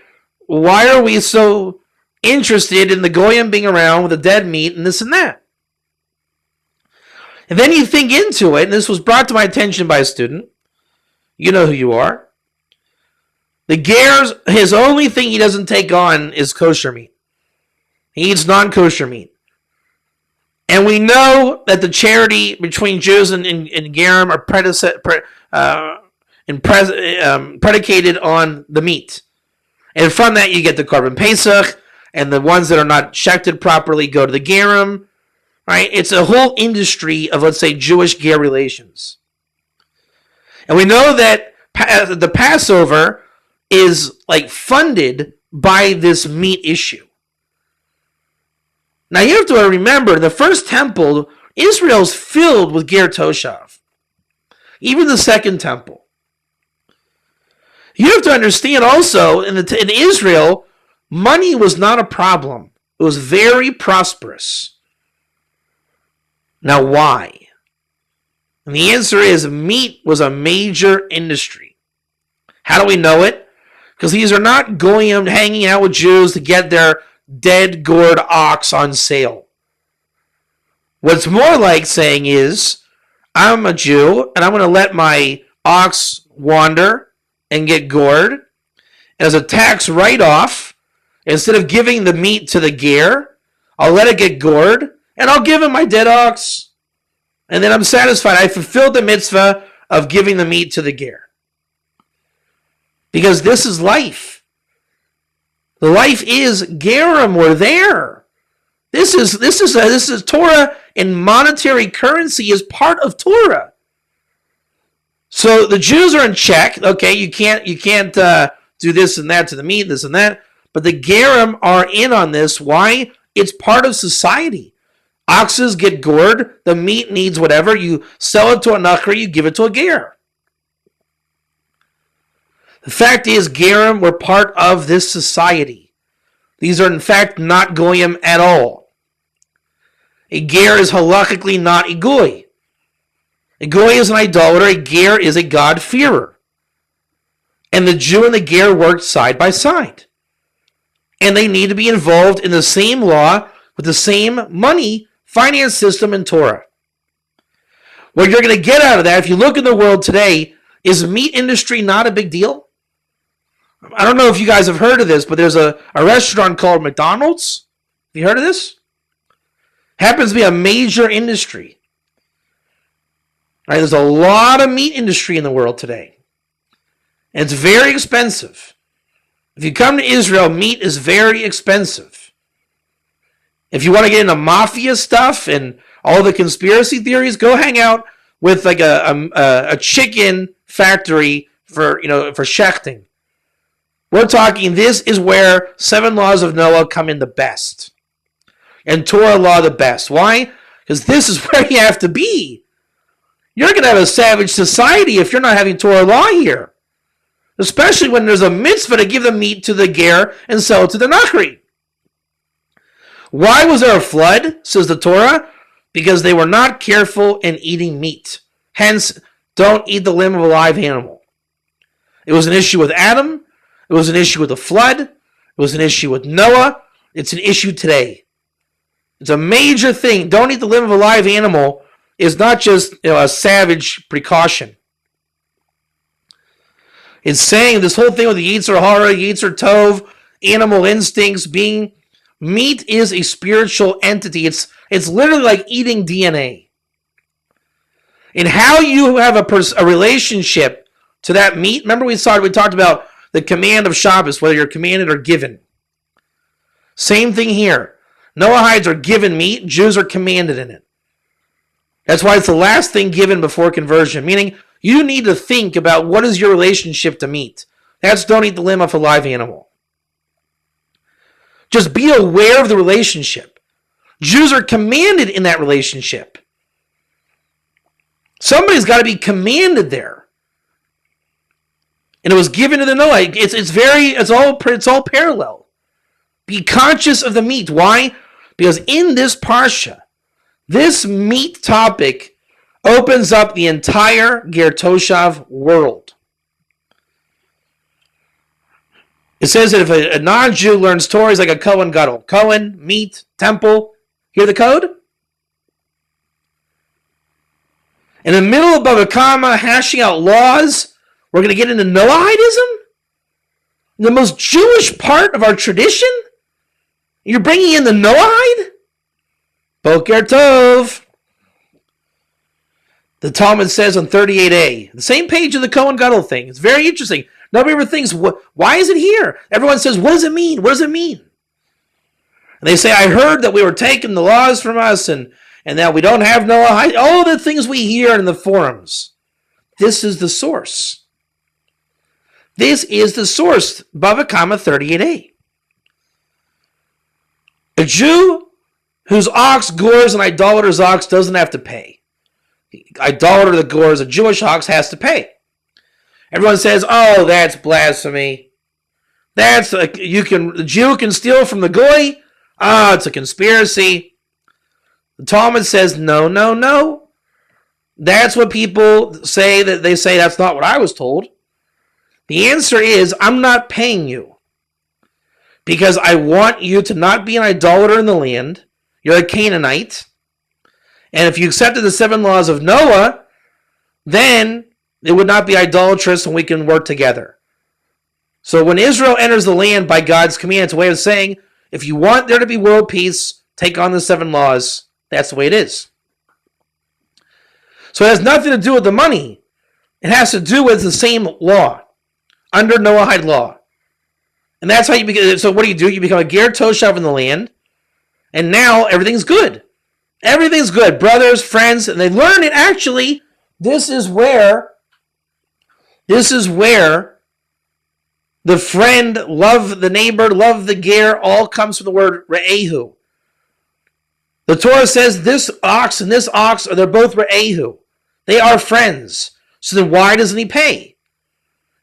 why are we so interested in the goyim being around with the dead meat and this and that? And then you think into it, and this was brought to my attention by a student. You know who you are. The Ger's, his only thing he doesn't take on is kosher meat. He eats non-kosher meat. And we know that the charity between Jews and Gerim are predicated on the meat. And from that you get the Korban Pesach, and the ones that are not shechted properly go to the Gerim. Right? It's a whole industry of, let's say, Jewish-Ger relations. And we know that the Passover is like funded by this meat issue. Now you have to remember, the first temple, Israel's filled with Ger Toshav. Even the second temple. You have to understand also, in Israel, money was not a problem. It was very prosperous. Now why? And the answer is meat was a major industry. How do we know it? Because these are not goyim hanging out with Jews to get their dead gored ox on sale. What's more like saying is, I'm a Jew and I'm going to let my ox wander and get gored, as a tax write-off, instead of giving the meat to the ger, I'll let it get gored, and I'll give him my dead ox. And then I'm satisfied. I fulfilled the mitzvah of giving the meat to the ger. Because this is life. The life is gerim. We're there. This is Torah, and monetary currency is part of Torah. So the Jews are in check. Okay, you can't do this and that to the meat, this and that. But the gerim are in on this. Why? It's part of society. Oxes get gored. The meat needs whatever. You sell it to a nachri. You give it to a ger. The fact is, gerim were part of this society. These are in fact not goyim at all. A ger is halachically not a goy. A goy is an idolater. A ger is a God-fearer. And the Jew and the ger worked side by side. And they need to be involved in the same law with the same money finance system in Torah. What you're going to get out of that, if you look in the world today, is meat industry not a big deal? I don't know if you guys have heard of this, but there's a restaurant called McDonald's. Have you heard of this? Happens to be a major industry. Right, there's a lot of meat industry in the world today. And it's very expensive. If you come to Israel, meat is very expensive. If you want to get into mafia stuff and all the conspiracy theories, go hang out with like a chicken factory for shechting. We're talking, this is where 7 laws of Noah come in the best. And Torah law the best. Why? Because this is where you have to be. You're going to have a savage society if you're not having Torah law here. Especially when there's a mitzvah to give the meat to the ger and sell it to the nachri. Why was there a flood, says the Torah? Because they were not careful in eating meat. Hence, don't eat the limb of a live animal. It was an issue with Adam. It was an issue with the flood. It was an issue with Noah. It's an issue today. It's a major thing. Don't eat the limb of a live animal is not just a savage precaution. It's saying this whole thing with the Yetzer Hara, Yetzer Tov, animal instincts being... Meat is a spiritual entity. It's literally like eating DNA. And how you have a relationship to that meat. Remember we talked about the command of Shabbos, whether you're commanded or given. Same thing here. Noahides are given meat. Jews are commanded in it. That's why it's the last thing given before conversion. Meaning you need to think about what is your relationship to meat. That's don't eat the limb of a live animal. Just be aware of the relationship. Jews are commanded in that relationship. Somebody's got to be commanded there. And it was given to the Noah. It's all parallel. Be conscious of the meat. Why? Because in this parsha, this meat topic opens up the entire Ger Toshav world. It says that if a non-Jew learns Torah, he's like a Kohen Gadol. Kohen, meat, temple. Hear the code? In the middle of Bava Kama hashing out laws, we're going to get into Noahidism? The most Jewish part of our tradition? You're bringing in the Noahide? Boker Tov. The Talmud says on 38a, the same page of the Kohen Gadol thing. It's very interesting. Nobody ever thinks, why is it here? Everyone says, what does it mean? What does it mean? And they say, I heard that we were taking the laws from us and that we don't have Noah. All the things we hear in the forums. This is the source. This is the source. Bava Kama 38a. A Jew whose ox gores an idolater's ox doesn't have to pay. The idolater that gores a Jewish ox has to pay. Everyone says, oh, that's blasphemy. That's the Jew can steal from the goy. It's a conspiracy. The Talmud says, no. That's what people say, that they say that's not what I was told. The answer is, I'm not paying you. Because I want you to not be an idolater in the land. You're a Canaanite. And if you accepted the 7 laws of Noah, then it would not be idolatrous and we can work together. So when Israel enters the land by God's command, it's a way of saying, if you want there to be world peace, take on the 7 laws. That's the way it is. So it has nothing to do with the money. It has to do with the same law, under Noahide law. And that's how you begin. So what do? You become a ger toshav in the land, and now everything's good. Everything's good. Brothers, friends, and they learn it actually. This is where the friend, love the neighbor, love the ger, all comes from the word re'ehu. The Torah says this ox and this ox, they're both re'ehu. They are friends. So then why doesn't he pay?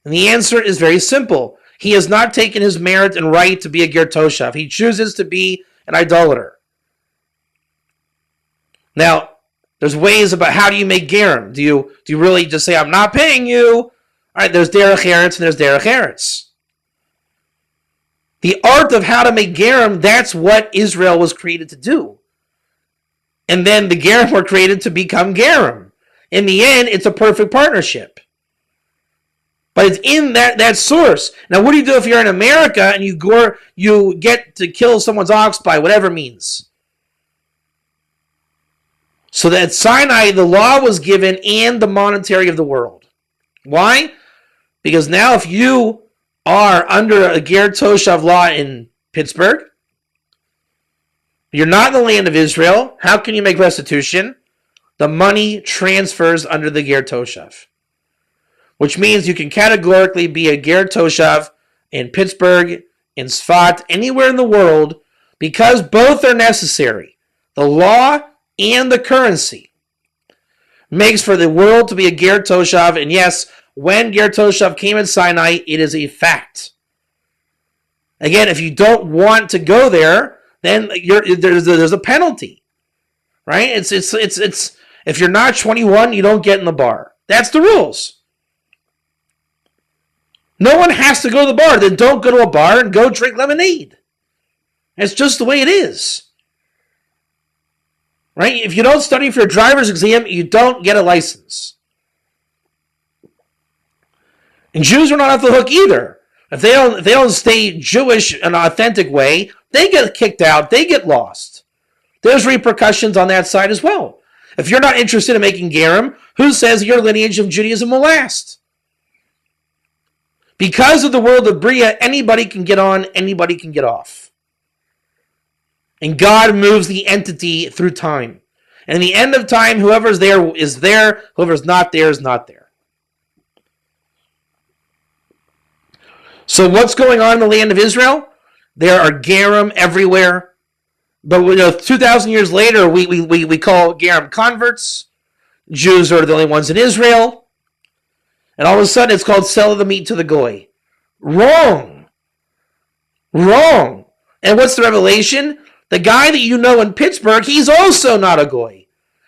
And the answer is very simple. He has not taken his merit and right to be a ger toshav. He chooses to be an idolater. Now, there's ways about how do you make gerim. Do you really just say, I'm not paying you? All right, there's derech eretz and there's derech eretz. The art of how to make gerim, that's what Israel was created to do. And then the gerim were created to become gerim. In the end, it's a perfect partnership. But it's in that source. Now, what do you do if you're in America and you get to kill someone's ox by whatever means? So that at Sinai, the law was given and the monetary of the world. Why? Because now if you are under a ger toshav law in Pittsburgh, you're not in the land of Israel, how can you make restitution? The money transfers under the ger toshav. Which means you can categorically be a ger toshav in Pittsburgh, in Sfat, anywhere in the world, because both are necessary. The law and the currency makes for the world to be a ger toshav. And yes, when ger toshav came in Sinai, it is a fact. Again, if you don't want to go there, then there's a penalty, right? It's if you're not 21, you don't get in the bar. That's the rules. No one has to go to the bar. Then don't go to a bar and go drink lemonade. It's just the way it is. Right? If you don't study for your driver's exam, you don't get a license. And Jews are not off the hook either. If they don't stay Jewish in an authentic way, they get kicked out, they get lost. There's repercussions on that side as well. If you're not interested in making gerim, who says your lineage of Judaism will last? Because of the world of Bria, anybody can get on, anybody can get off. And God moves the entity through time. And in the end of time, whoever's there is there, whoever's not there is not there. So what's going on in the land of Israel? There are gerim everywhere. But 2,000 years later, we call gerim converts. Jews are the only ones in Israel. And all of a sudden, it's called sell the meat to the goy. Wrong. Wrong. And what's the revelation? The guy that you know in Pittsburgh, he's also not a goy.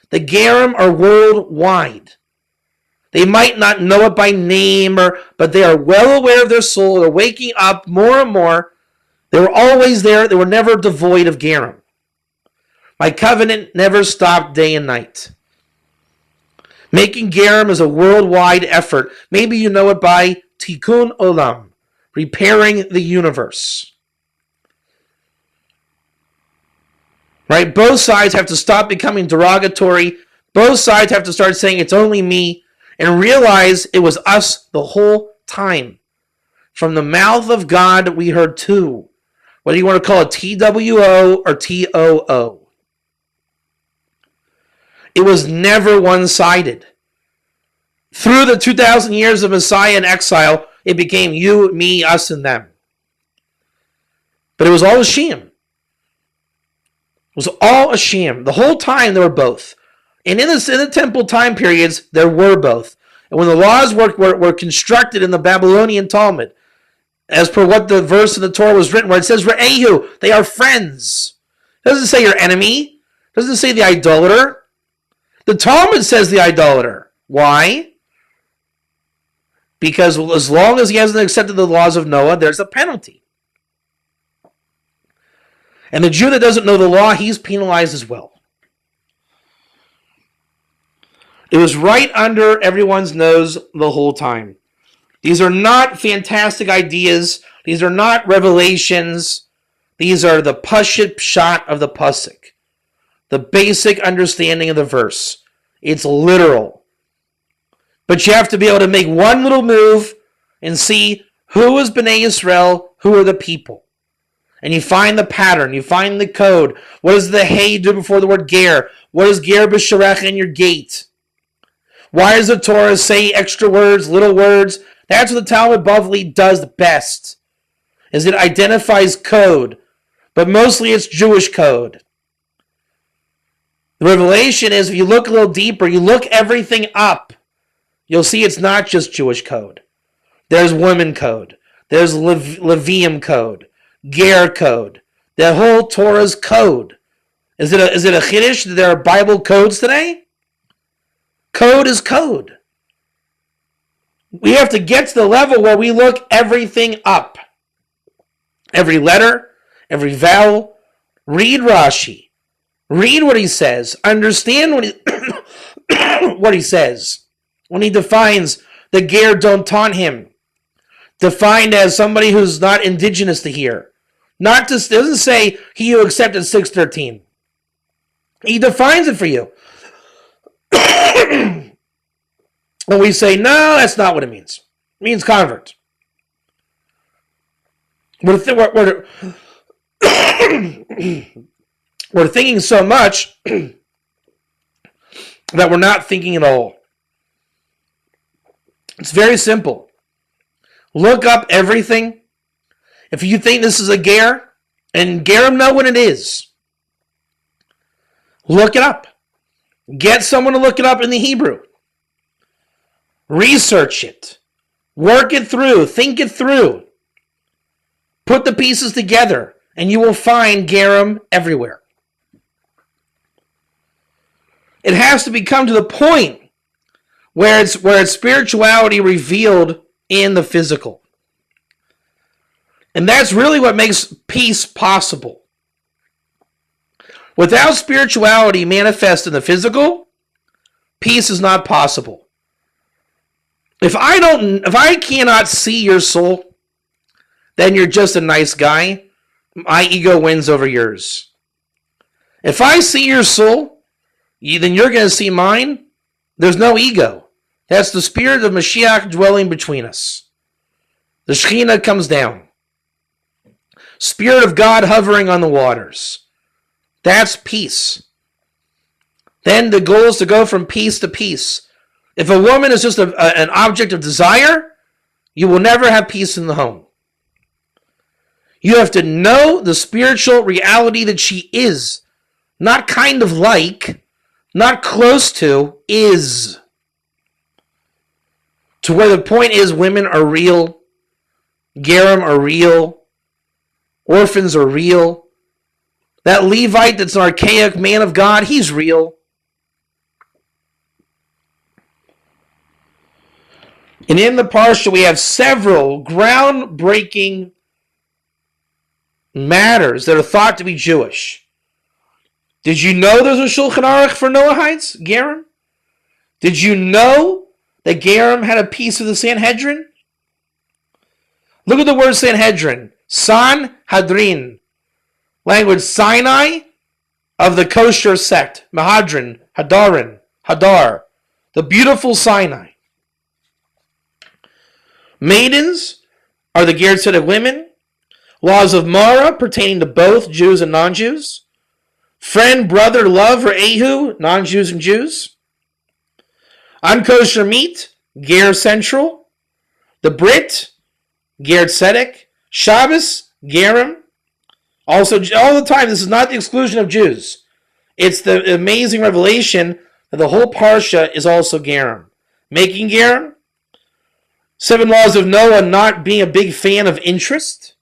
The gerim are worldwide. They might not know it by name, but they are well aware of their soul. They're waking up more and more. They were always there. They were never devoid of gerim. My covenant never stopped day and night. Making gerim is a worldwide effort. Maybe you know it by tikkun olam, repairing the universe. Right? Both sides have to stop becoming derogatory. Both sides have to start saying it's only me and realize it was us the whole time. From the mouth of God, we heard two. Whether you want to call it TWO or TOO. It was never one-sided. Through the 2,000 years of Messiah and exile, it became you, me, us, and them. But it was all a sham. It was all a sham. The whole time there were both. And in the temple time periods, there were both. And when the laws were constructed in the Babylonian Talmud, as per what the verse in the Torah was written, where it says, Re'ehu, they are friends. It doesn't say your enemy. It doesn't say the idolater. The Talmud says the idolater. Why? Because as long as he hasn't accepted the laws of Noah, there's a penalty. And the Jew that doesn't know the law, he's penalized as well. It was right under everyone's nose the whole time. These are not fantastic ideas. These are not revelations. These are the Pashut Pshat of the Pasuk. The basic understanding of the verse. It's literal. But you have to be able to make one little move and see who is Bnei Yisrael, who are the people. And you find the pattern, you find the code. What does the hey do before the word ger? What does ger b'sharech in your gate? Why does the Torah say extra words, little words? That's what the Talmud Bavli does best, is it identifies code. But mostly it's Jewish code. The revelation is, if you look a little deeper, you look everything up, you'll see it's not just Jewish code. There's women code. There's Levium code. Ger code. The whole Torah's code. Is it a chiddush that there are Bible codes today? Code is code. We have to get to the level where we look everything up. Every letter, every vowel. Read Rashi. Read what he says. Understand what he says. When he defines the ger, don't taunt him. Defined as somebody who's not indigenous to here. Not just, it doesn't say he who accepted 613. He defines it for you. And we say, no, that's not what it means. It means convert. We're thinking so much that we're not thinking at all. It's very simple. Look up everything. If you think this is a ger, and gerim know what it is, look it up. Get someone to look it up in the Hebrew. Research it. Work it through. Think it through. Put the pieces together, and you will find gerim everywhere. It has to become to the point where it's spirituality revealed in the physical. And that's really what makes peace possible. Without spirituality manifest in the physical, peace is not possible. If I cannot see your soul, then you're just a nice guy. My ego wins over yours. If I see your soul, then you're going to see mine. There's no ego. That's the spirit of Mashiach dwelling between us. The Shekhinah comes down. Spirit of God hovering on the waters. That's peace. Then the goal is to go from peace to peace. If a woman is just an object of desire, you will never have peace in the home. You have to know the spiritual reality that she is. Not kind of like, not close to, is. To where the point is women are real, gerim are real, orphans are real. That Levite that's an archaic man of God, he's real. And in the Parsha, we have several groundbreaking matters that are thought to be Jewish. Did you know there's a Shulchan Aruch for Noahites, Gerim? Did you know that Gerim had a piece of the Sanhedrin? Look at the word Sanhedrin. Sanhedrin. Language Sinai of the kosher sect. Mahadrin, Hadarin, Hadar. The beautiful Sinai. Maidens are the Ger Tzedek women. Laws of Mara pertaining to both Jews and non-Jews. Friend, brother, love, or Ehu, non-Jews and Jews. Unkosher meat, Ger Central. The Brit, Ger Tzedek. Shabbos, Gerim. Also, all the time, this is not the exclusion of Jews. It's the amazing revelation that the whole Parsha is also Gerim. Making Gerim. 7 laws of Noah not being a big fan of interest.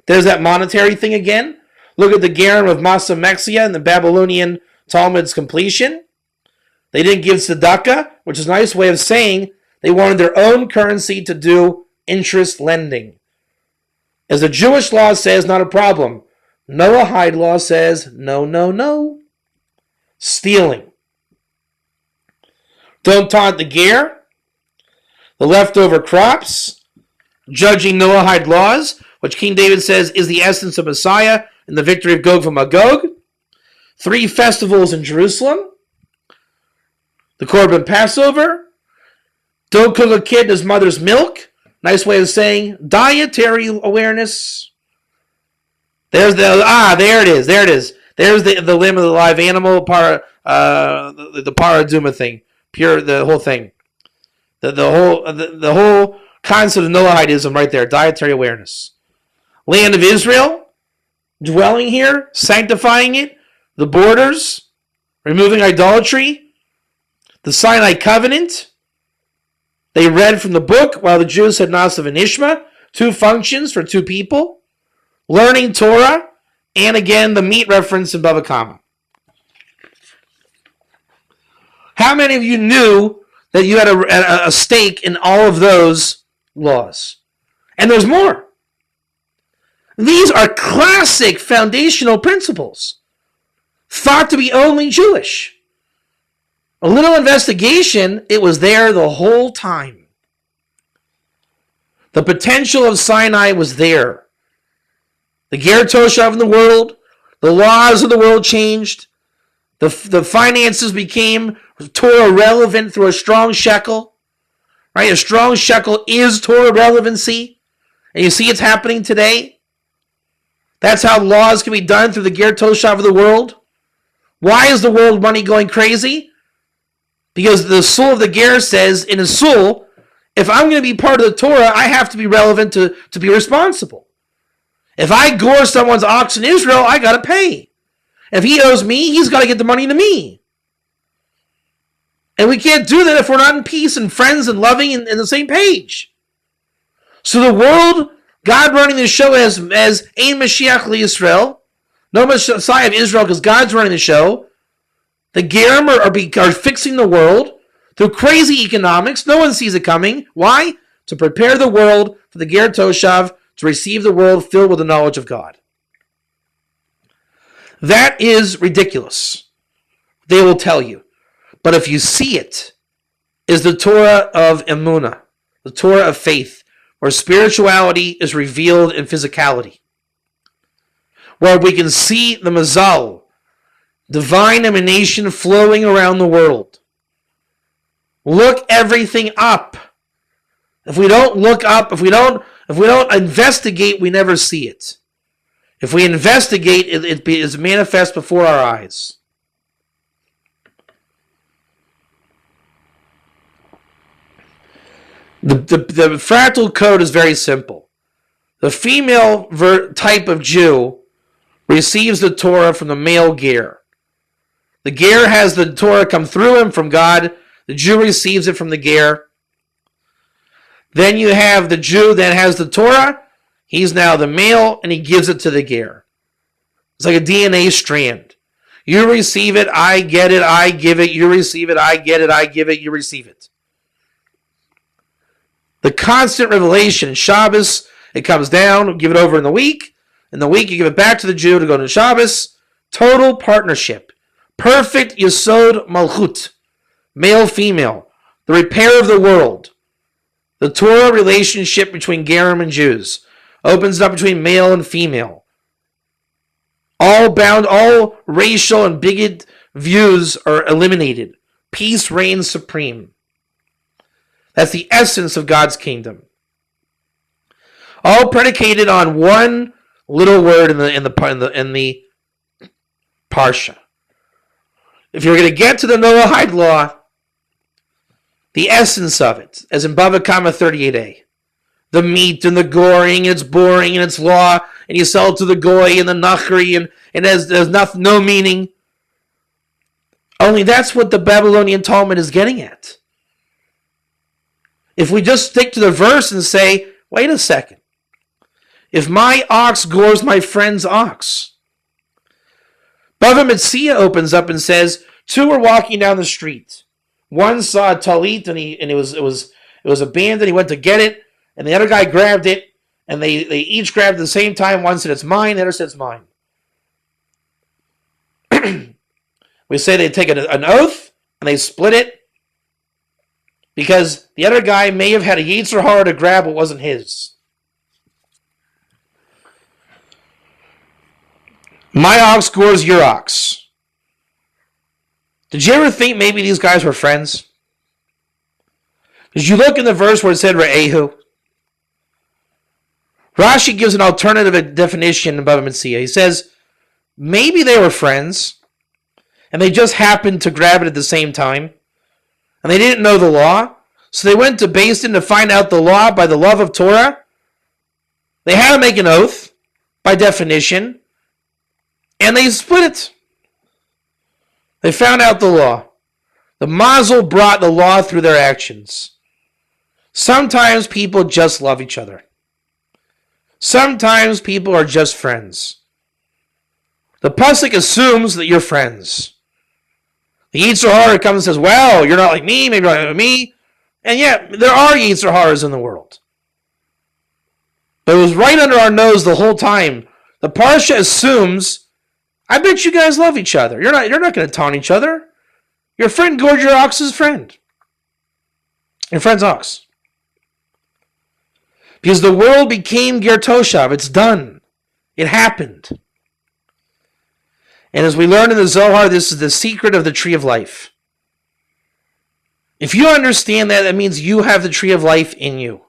There's that monetary thing again. Look at the Gerim of Masa Mexia and the Babylonian Talmud's completion. They didn't give tzedakah, which is a nice way of saying they wanted their own currency to do interest lending. As the Jewish law says, not a problem. Noahide law says, no, no, no. Stealing. Don't taunt the ger. the leftover crops, judging Noahide laws, which King David says is the essence of Messiah and the victory of Gog from Magog. 3 festivals in Jerusalem. The Korban Passover. Don't cook a kid in his mother's milk. Nice way of saying dietary awareness. There it is. There's the limb of the live animal, the paraduma thing, the whole thing, the whole concept of Noahidism right there. Dietary awareness. Land of Israel, dwelling here, sanctifying it, the borders, removing idolatry, the Sinai covenant. They read from the book while the Jews had Nasav and Ishma, 2 functions for 2 people, learning Torah, and again the meat reference in Bava Kama. How many of you knew that you had a stake in all of those laws? And there's more. These are classic foundational principles, thought to be only Jewish. A little investigation, it was there the whole time. The potential of Sinai was there. The Ger Toshav in the world, the laws of the world changed. The finances became Torah relevant through a strong shekel. Right? A strong shekel is Torah relevancy. And you see it's happening today. That's how laws can be done through the Ger Toshav of the world. Why is the world money going crazy? Because the soul of the Ger says in his soul, if I'm going to be part of the Torah, I have to be relevant to be responsible. If I gore someone's ox in Israel, I got to pay. If he owes me, he's got to get the money to me. And we can't do that if we're not in peace and friends and loving and the same page. So the world, God running the show as Ein Mashiach LiYisrael, no Messiah of Israel because God's running the show. The Gerim are fixing the world through crazy economics. No one sees it coming. Why? To prepare the world for the Ger Toshav to receive the world filled with the knowledge of God. That is ridiculous. They will tell you. But if you see it, is the Torah of Emunah, the Torah of faith, where spirituality is revealed in physicality. Where we can see the Mazal, divine emanation flowing around the world. Look everything up. If we don't look up, if we don't investigate, we never see it. If we investigate, it is manifest before our eyes. The fractal code is very simple. The female type of Jew receives the Torah from the male Ger. The Ger has the Torah come through him from God. The Jew receives it from the Ger. Then you have the Jew that has the Torah. He's now the male, and he gives it to the Ger. It's like a DNA strand. You receive it, I get it, I give it. You receive it, I get it, I give it, you receive it. The constant revelation in Shabbos, it comes down, give it over in the week. In the week, you give it back to the Jew to go to Shabbos. Total partnership. Perfect Yesod Malchut. Male, female. The repair of the world. The Torah relationship between Gerim and Jews opens up between male and female. All racial and bigot views are eliminated. Peace reigns supreme. That's the essence of God's kingdom. All predicated on one little word in the parsha. If you're going to get to the Noahide law, the essence of it, as in Bava Kama 38a, the meat and the goring, and it's boring, and it's law, and you sell it to the goy and the nachri, and it has no meaning. Only that's what the Babylonian Talmud is getting at. If we just stick to the verse and say, wait a second, if my ox gores my friend's ox, Bava Metzia opens up and says, 2 were walking down the street. One saw a talit and it was abandoned. He went to get it, and the other guy grabbed it, and they each grabbed at the same time. One said it's mine, the other said it's mine. We say they take an oath and they split it. Because the other guy may have had a Yetzer Hara to grab what wasn't his. My ox gores your ox. Did you ever think maybe these guys were friends? Did you look in the verse where it said Re'ehu? Rashi gives an alternative definition of Bava Metzia. He says, maybe they were friends, and they just happened to grab it at the same time, and they didn't know the law, so they went to Beis Din to find out the law by the love of Torah. They had to make an oath, by definition, and they split it. They found out the law. The Mazel brought the law through their actions. Sometimes people just love each other. Sometimes people are just friends. The Pesach assumes that you're friends. The Yetzer Hara comes and says, well, you're not like me, maybe you're not like me. And yet, there are Yetzer Haras in the world. But it was right under our nose the whole time. The Parsha assumes, I bet you guys love each other. You're not going to taunt each other. Your friend gored your ox's friend. Your friend's ox. Because the world became Ger Toshav. It's done. It happened. And as we learn in the Zohar, this is the secret of the tree of life. If you understand that, that means you have the tree of life in you.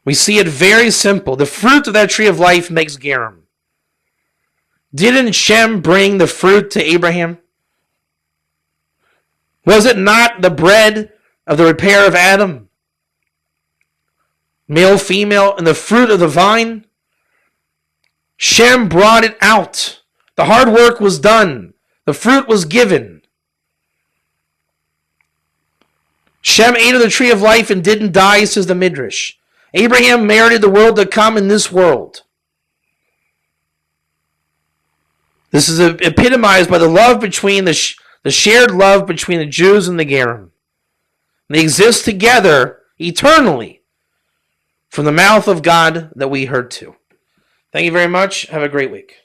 We see it very simple. The fruit of that tree of life makes Gerim. Didn't Shem bring the fruit to Abraham? Was it not the bread of the repair of Adam? Male, female, and the fruit of the vine? Shem brought it out. The hard work was done. The fruit was given. Shem ate of the tree of life and didn't die, says the Midrash. Abraham merited the world to come in this world. This is epitomized by the love between the shared love between the Jews and the Gerim. They exist together eternally from the mouth of God that we heard to. Thank you very much. Have a great week.